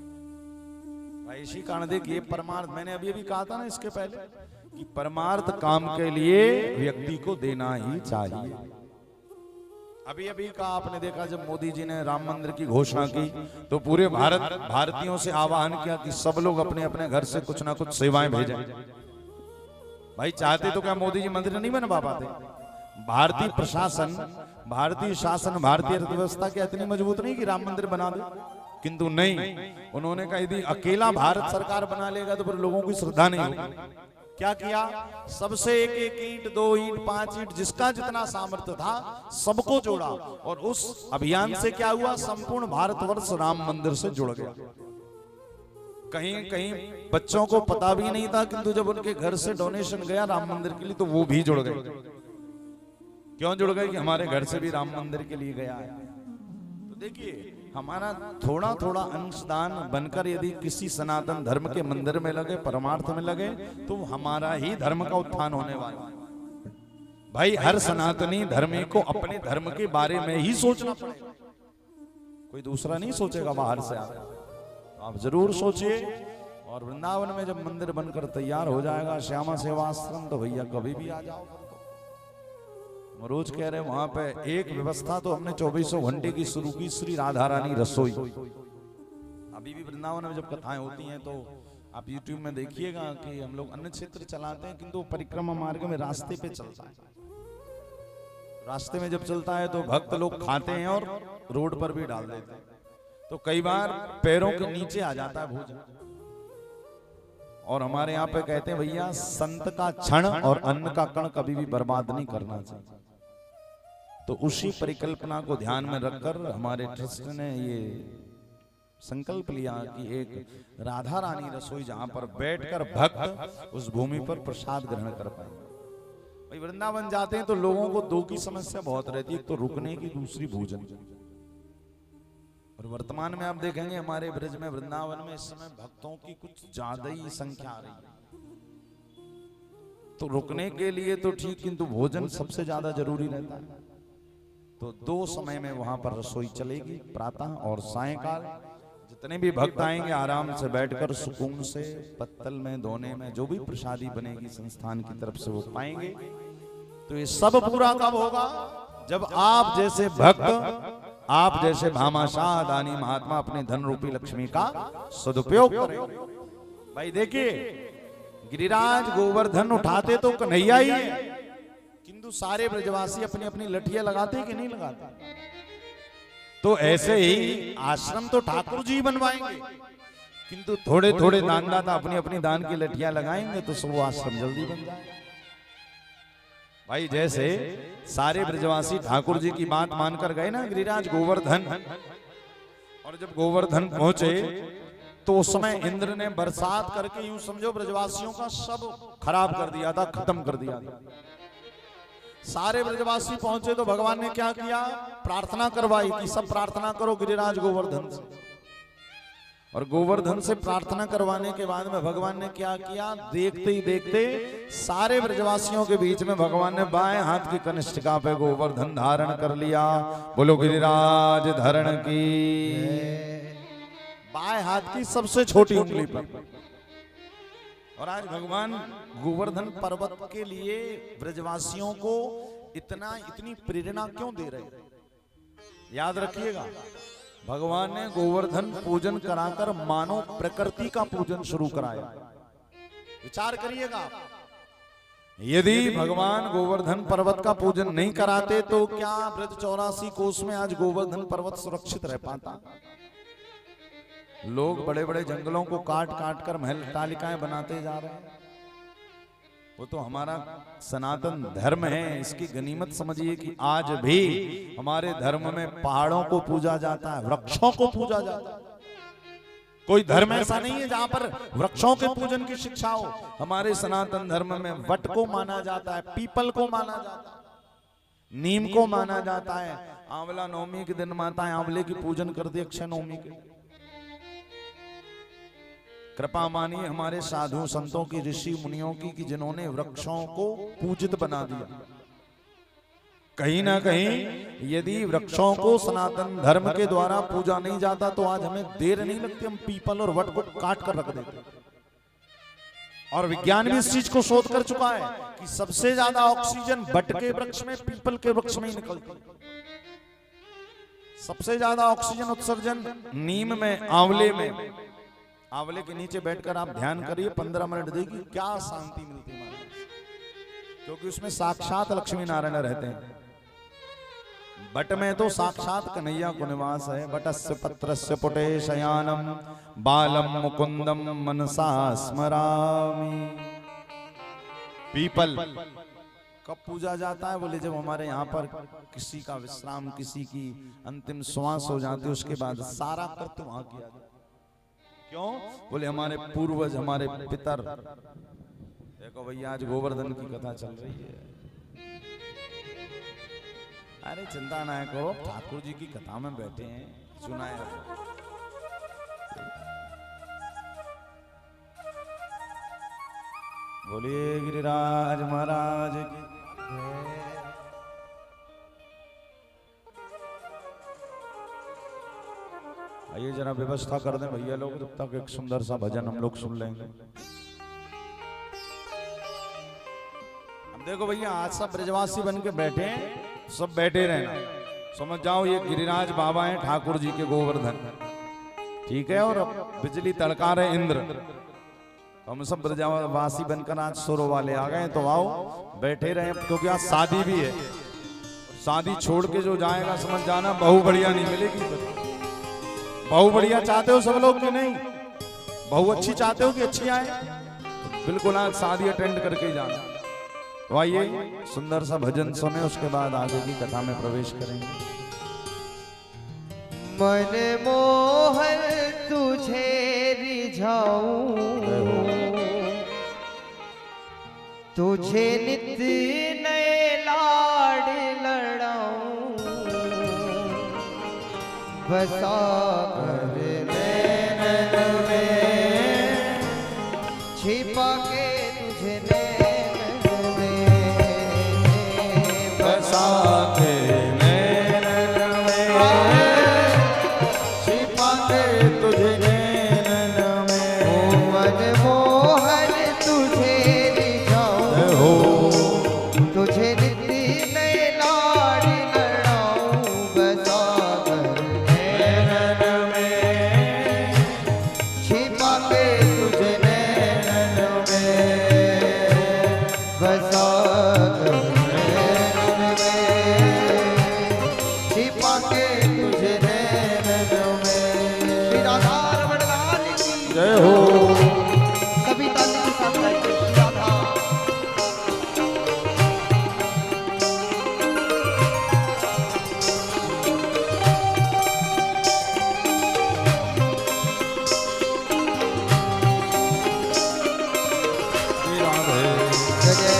भाई इसी कारण देखिए परमार्थ, मैंने अभी कहा था ना इसके पहले कि परमार्थ काम के लिए व्यक्ति को देना ही चाहिए। अभी का आपने देखा जब मोदी जी ने राम मंदिर की घोषणा की, तो पूरे भारतीयों से आह्वान किया कि सब लोग अपने अपने घर से कुछ ना कुछ सेवाएं भेजें। भाई चाहते तो क्या मोदी जी मंदिर नहीं बनवा पाते? भारतीय प्रशासन, भारतीय शासन, भारतीय अर्थव्यवस्था क्या इतनी मजबूत नहीं कि राम मंदिर बना दे? किंतु नहीं, उन्होंने कहा यदि अकेला भारत सरकार बना लेगा तो फिर लोगों की श्रद्धा नहीं होगी। क्या किया? सबसे एक एक ईंट, 2 ईंट, 5 ईंट, जिसका जितना सामर्थ्य था सबको जोड़ा, और उस अभियान से क्या हुआ? संपूर्ण भारतवर्ष राम मंदिर से जुड़ गया। कहीं कहीं बच्चों को पता भी नहीं था, किंतु जब उनके घर से डोनेशन गया राम मंदिर के लिए तो वो भी जुड़ गए। क्यों जुड़ गए? कि हमारे घर से भी राम मंदिर के लिए गया है। तो देखिए हमारा थोड़ा थोड़ा अंशदान बनकर यदि किसी सनातन धर्म के मंदिर में लगे, परमार्थ में लगे, तो हमारा ही धर्म का उत्थान होने वाला है। भाई हर सनातनी धर्मी को अपने धर्म के बारे में ही सोचना पड़ेगा, कोई दूसरा नहीं सोचेगा बाहर से आकर। आप जरूर सोचिए। और वृंदावन में जब मंदिर बनकर तैयार हो जाएगा श्यामा सेवाश्रम, तो भैया कभी भी आ जाओ। रोज कह रहे वहां पे एक व्यवस्था तो हमने 24 घंटे की शुरू की, श्री राधा रानी रसोई। अभी भी वृंदावन में जब कथाएं होती हैं तो आप YouTube में देखिएगा कि हम लोग अन्य क्षेत्र चलाते हैं, किंतु परिक्रमा मार्ग में रास्ते पे चलता है। रास्ते में जब चलता है तो भक्त लोग खाते हैं और रोड पर भी डाल देते हैं, तो कई बार पैरों के नीचे आ जाता है भोजन। और हमारे यहाँ पे कहते हैं भैया, संत का क्षण और अन्न का कण कभी भी बर्बाद नहीं करना चाहिए। तो उसी परिकल्पना को ध्यान में रखकर हमारे ट्रस्ट ने ये संकल्प लिया कि एक राधा रानी रसोई जहां पर बैठकर भक्त उस भूमि पर प्रसाद ग्रहण कर पाए। भाई वृंदावन जाते हैं तो लोगों को दो की समस्या बहुत रहती है, एक तो रुकने की, दूसरी भोजन। और वर्तमान में आप देखेंगे हमारे ब्रज में, वृंदावन में इस समय भक्तों की कुछ ज्यादा ही संख्या आ रही है। तो रुकने के लिए तो ठीक, किंतु भोजन सबसे ज्यादा जरूरी रहता है। तो दो समय में वहां पर रसोई चलेगी, प्रातः और सायंकाल। जितने भी भक्त आएंगे आराम से बैठकर सुकून से पत्तल में, दोने में जो भी प्रसादी बनेगी संस्थान की तरफ से वो पाएंगे। तो ये सब पूरा कब होगा? जब आप जैसे भक्त, आप जैसे भामाशाह दानी महात्मा अपने धन रूपी लक्ष्मी का सदुपयोग करें। भाई देखिए, गिरिराज गोवर्धन उठाते तो कन्हैया ही है, किंतु सारे ब्रजवासी अपनी अपनी लठियां लगाते कि नहीं लगाते? तो ऐसे ही आश्रम तो ठाकुर जी बनवाएंगे, किंतु थोड़े थोड़े दानदाता अपनी अपनी दान की लठियां लगाएंगे तो सब आश्रम जल्दी बन जाए। भाई जैसे सारे ब्रजवासी ठाकुर जी की बात मानकर गए ना गिरिराज गोवर्धन, और जब गोवर्धन पहुंचे तो उस समय इंद्र ने बरसात करके यूं समझो ब्रजवासियों का सब खराब कर दिया था, खत्म कर दिया था। सारे ब्रजवासी पहुंचे तो भगवान ने क्या किया? प्रार्थना करवाई कि सब प्रार्थना करो गिरिराज गोवर्धन से। और गोवर्धन से प्रार्थना करवाने के बाद में भगवान ने क्या किया? देखते ही देखते सारे ब्रजवासियों के बीच में भगवान ने बाएं हाथ की कनिष्ठिका पे गोवर्धन धारण कर लिया। बोलो गिरिराज धरण की। बाएं हाथ की सबसे छोटी उंगली पर। और आज भगवान गोवर्धन पर्वत के लिए ब्रजवासियों को इतनी प्रेरणा क्यों दे रहे? याद रखिएगा, भगवान ने गोवर्धन पूजन कराकर मानव प्रकृति का पूजन शुरू कराया। विचार करिएगा, यदि भगवान गोवर्धन पर्वत का पूजन नहीं कराते तो क्या ब्रज 84 कोस में आज गोवर्धन पर्वत सुरक्षित रह पाता? लोग बड़े बड़े जंगलों को काट काट कर महल तालिकाएं बनाते जा रहे हैं। वो तो हमारा सनातन धर्म है, इसकी गनीमत समझिए कि आज भी हमारे धर्म में पहाड़ों को पूजा जाता है, वृक्षों को पूजा जाता है। कोई धर्म ऐसा नहीं है जहां पर वृक्षों के पूजन की शिक्षा हो। हमारे सनातन धर्म में वट को माना जाता है, पीपल को माना जाता है, नीम को माना जाता है। आंवला नवमी के दिन माताएं आंवले की पूजन करती है, अक्षय नवमी के। कृपा मानिए हमारे साधु संतों की, ऋषि मुनियों की, कि जिन्होंने वृक्षों को पूजित बना दिया। कहीं ना कहीं यदि वृक्षों को सनातन धर्म के द्वारा पूजा नहीं जाता तो आज हमें देर नहीं लगती, हम पीपल और वट को काट कर रख देते। और विज्ञान भी इस चीज को शोध कर चुका है कि सबसे ज्यादा ऑक्सीजन वट के वृक्ष में, पीपल के वृक्ष में ही निकलती। सबसे ज्यादा ऑक्सीजन उत्सर्जन नीम में, आंवले में। आंवले के नीचे बैठकर आप ध्यान करिए, 15 मिनट देखिए क्या शांति मिलती है, क्योंकि उसमें साक्षात लक्ष्मी नारायण रहते हैं। बट में तो साक्षात कन्हैया को निवास है। बटस्य पत्रस्य पुटे शयानम बालम मुकुंदम मनसा स्मरामि। पीपल कब पूजा जाता है? बोले जब हमारे यहाँ पर किसी का विश्राम, किसी की अंतिम श्वास हो जाती है, उसके बाद सारा कर्तव्य वहां किया जाता है। क्यों? बोले हमारे पूर्वज, हमारे पितर। देखो भैया आज गोवर्धन की कथा चल रही है। अरे चिंता ना करो, ठाकुर जी की कथा में बैठे हैं, सुनाए। बोलिए गिरिराज महाराज की। आइए जरा व्यवस्था कर दें भैया लोग, जब तक एक सुंदर सा भजन हम लोग सुन लेंगे। अब देखो भैया, आज सब ब्रजवासी बन के बैठे हैं, सब बैठे रहना। समझ जाओ ये गिरिराज बाबा हैं ठाकुर जी के गोवर्धन, ठीक है। और अब बिजली तड़का रहे इंद्र। हम सब ब्रजवासी बनकर आज सुरों वाले आ गए, तो आओ बैठे रहे, क्योंकि आज शादी भी है। शादी छोड़ के जो जाएगा समझ जाना बहू बढ़िया नहीं मिलेगी। बहू बढ़िया चाहते हो सब लोग कि नहीं? बहू अच्छी चाहते हो कि अच्छी आए? बिल्कुल आज शादी अटेंड करके ही जाना। तो आइए सुंदर सा भजन सुने, उसके बाद आगे की कथा में प्रवेश करेंगे। मन मोहन तुझे रिझाऊं, तुझे नित नए लाड लड़ाऊं, बसा कर नैनन में, छिपा के तुझे नैनन में, बसा के नैनन में, छिपा के तुझे नैनन में। मन मोहन तुझे रिझाऊं, तुझे नित नए लाड लड़ाऊं, बसा कर नैनन में, छिपा के तुझे नैनन में, बसा कर नैनन में, छिपा के तुझे नैनन में। श्री राधा रमण लाल की जय हो। सभी ताली के साथ गाइए श्री राधा। श्री राधे। जय जय।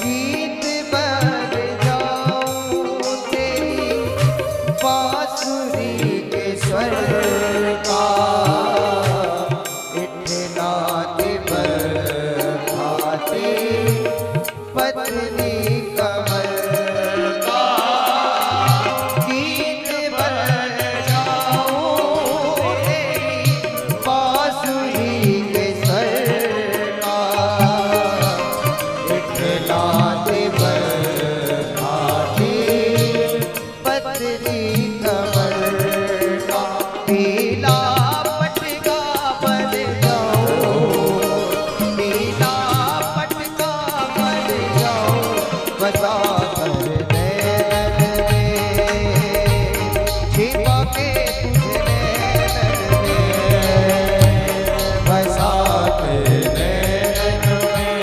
गीत बन जाऊं तेरी बांसुरी के स्वर का, इठलाते पर खाते पत्नी कमर का। गीत बन जाऊं तेरी बांसुरी के स्वर का, इठलाते पर खाते पत्नी कमर का। पीला पटका बन जाऊं, पीला पटका बन जाऊं, बसा कर नैनन में, छिपा के तुझे नैनन में, बसा के नैनन में,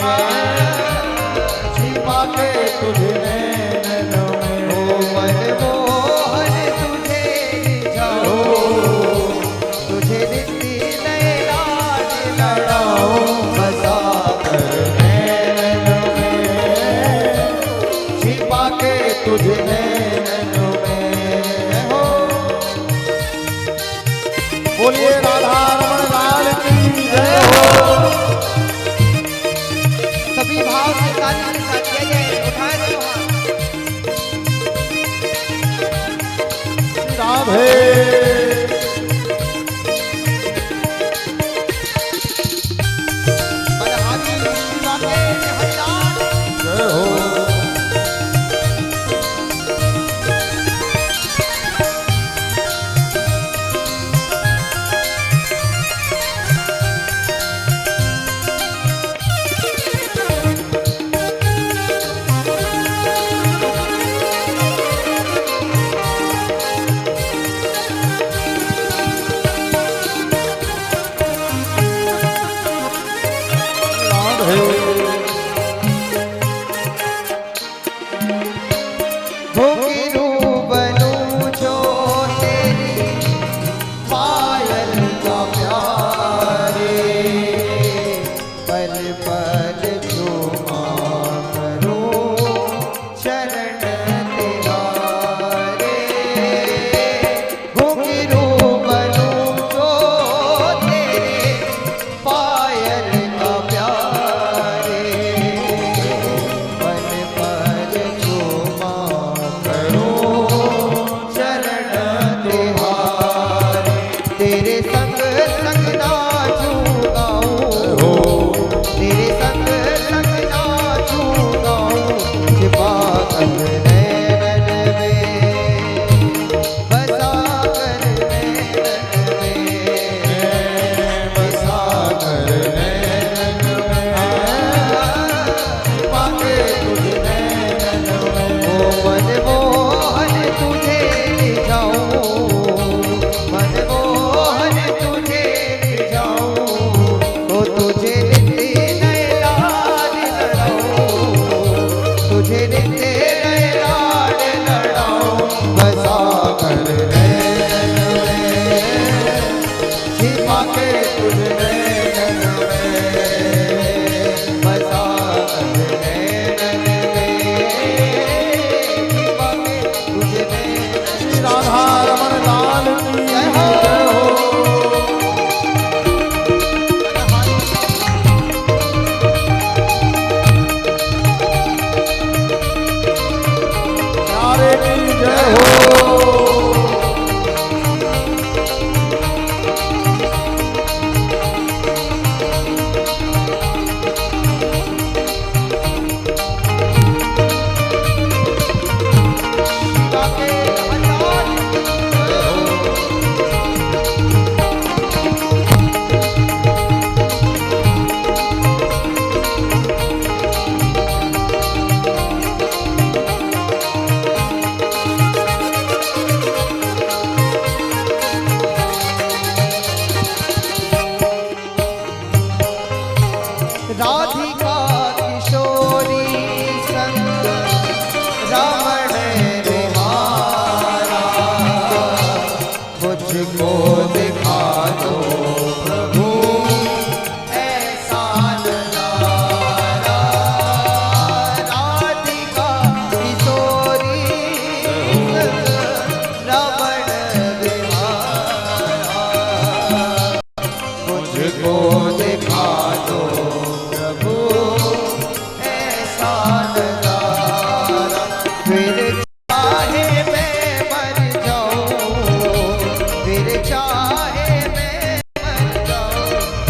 छिपा के तुझे नैनन में। ओ मन मोहन तुझे रिझाऊं, तुझे नित नए लाड लड़ाऊं, बसा कर नैनन में, छिपा के तुझे नैनन में। हो बोलिए राधा रमण लाल की जय हो। सभी भाव से ताली के साथ जय जय उठाए दो हाथ। श्री राधे। बलहारी शिवा के हरिदास। जय हो। कर नैनन में, बसा कर नैनन में, बसा कर नैनन में, पाके तुझ नैनन में। ओ मनमोहन तुझे रिझाऊं, मनमोहन तुझे रिझाऊं, ओ तुझे नित्य नए लाड लड़ाऊं, तुझे नित्य नए लाड लड़ाऊं। बसा कर नैनन में, छिपा के तुझ नैनन में, बसा कर नैनन में, छिपा के तुझ नैनन में। राधा रमण लाल की जय हो। जय हो। प्यारे की जय हो। शिवा के हनुमान की जय हो। राधिका किशोरी संग रमण बिहारा, मुझको दिखा दो प्रभु ऐसा नजारा। राधिका किशोरी संग रमण बिहारा, मुझको दिखा दो प्रभु ऐसा नजारा। फिर चाहे मैं मर जाऊं, फिर चाहे मैं मर जाऊं,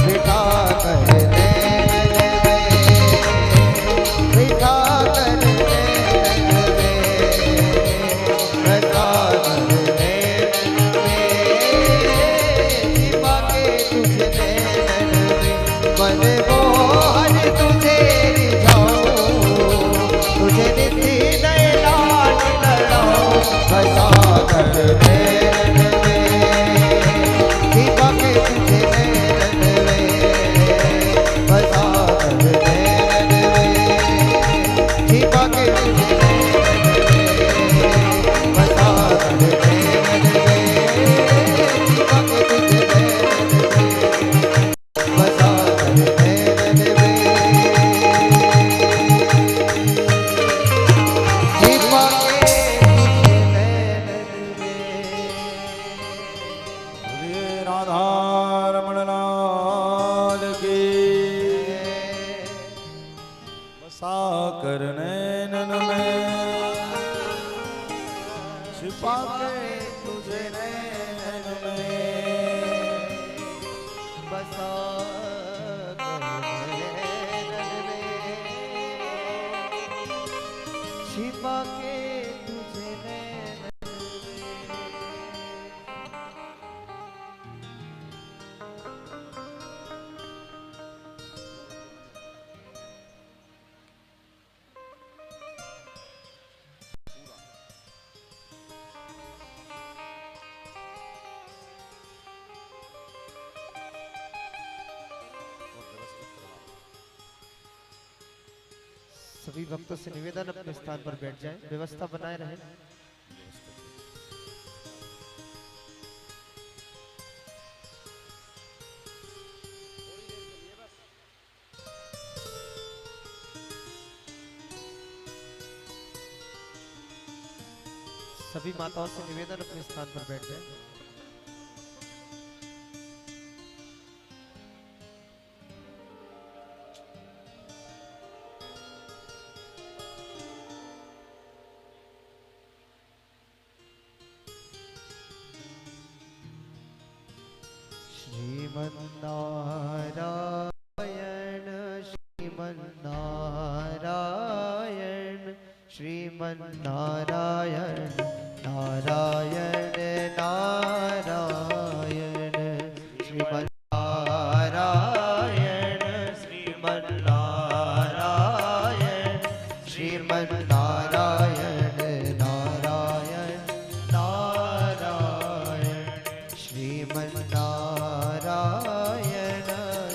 बिठा कर नैनन में, बिठा कर नैनन में, बसा कर नैनन में, छिपा के तुझ नैनन में। मनमोहन तुझे रिझाऊं, तुझे नित्य नए लाड लड़ाऊं। बसा कर नैनन में, छिपा के तुझे नैनन में, बसा कर नैनन में, छिपा के तुझे नैनन में, बसा कर नैनन में, छिपा के तुझे नैनन में, बसा कर नैनन में, छिपा के तुझे नैनन में। बोलिए राधा रमण लाल की। बसा कर नैनन में, छिपा के तुझे नैनन में। बसा कर नैनन में, छिपा के तुझे नैनन में। सभी भक्तों से निवेदन अपने स्थान पर बैठ जाएं, व्यवस्था बनाए रहें। सभी माताओं से निवेदन अपने स्थान पर बैठ जाएं। श्रीमन्नारायण श्रीमन्नारायण श्रीमन्नारायण श्रीमन नारायण नारायण नारायण श्रीमन नारायण श्रीमन नारायण श्रीमन नारायण नारायण नारायण श्रीमन नारायण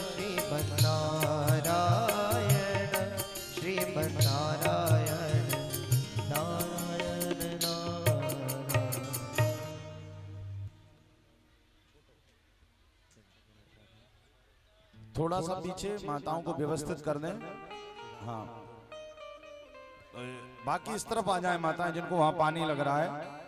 श्रीमन नारायण श्रीमन नारायण नारायण नारायण। थोड़ा सा पीछे माताओं को व्यवस्थित कर दें। हाँ, बाकी इस तरफ आ जाए माताएं जिनको वहां पानी लग रहा है।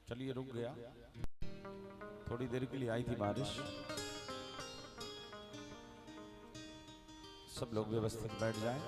चलिए, रुक गया, थोड़ी देर के लिए आई थी बारिश। सब लोग व्यवस्थित बैठ जाएं।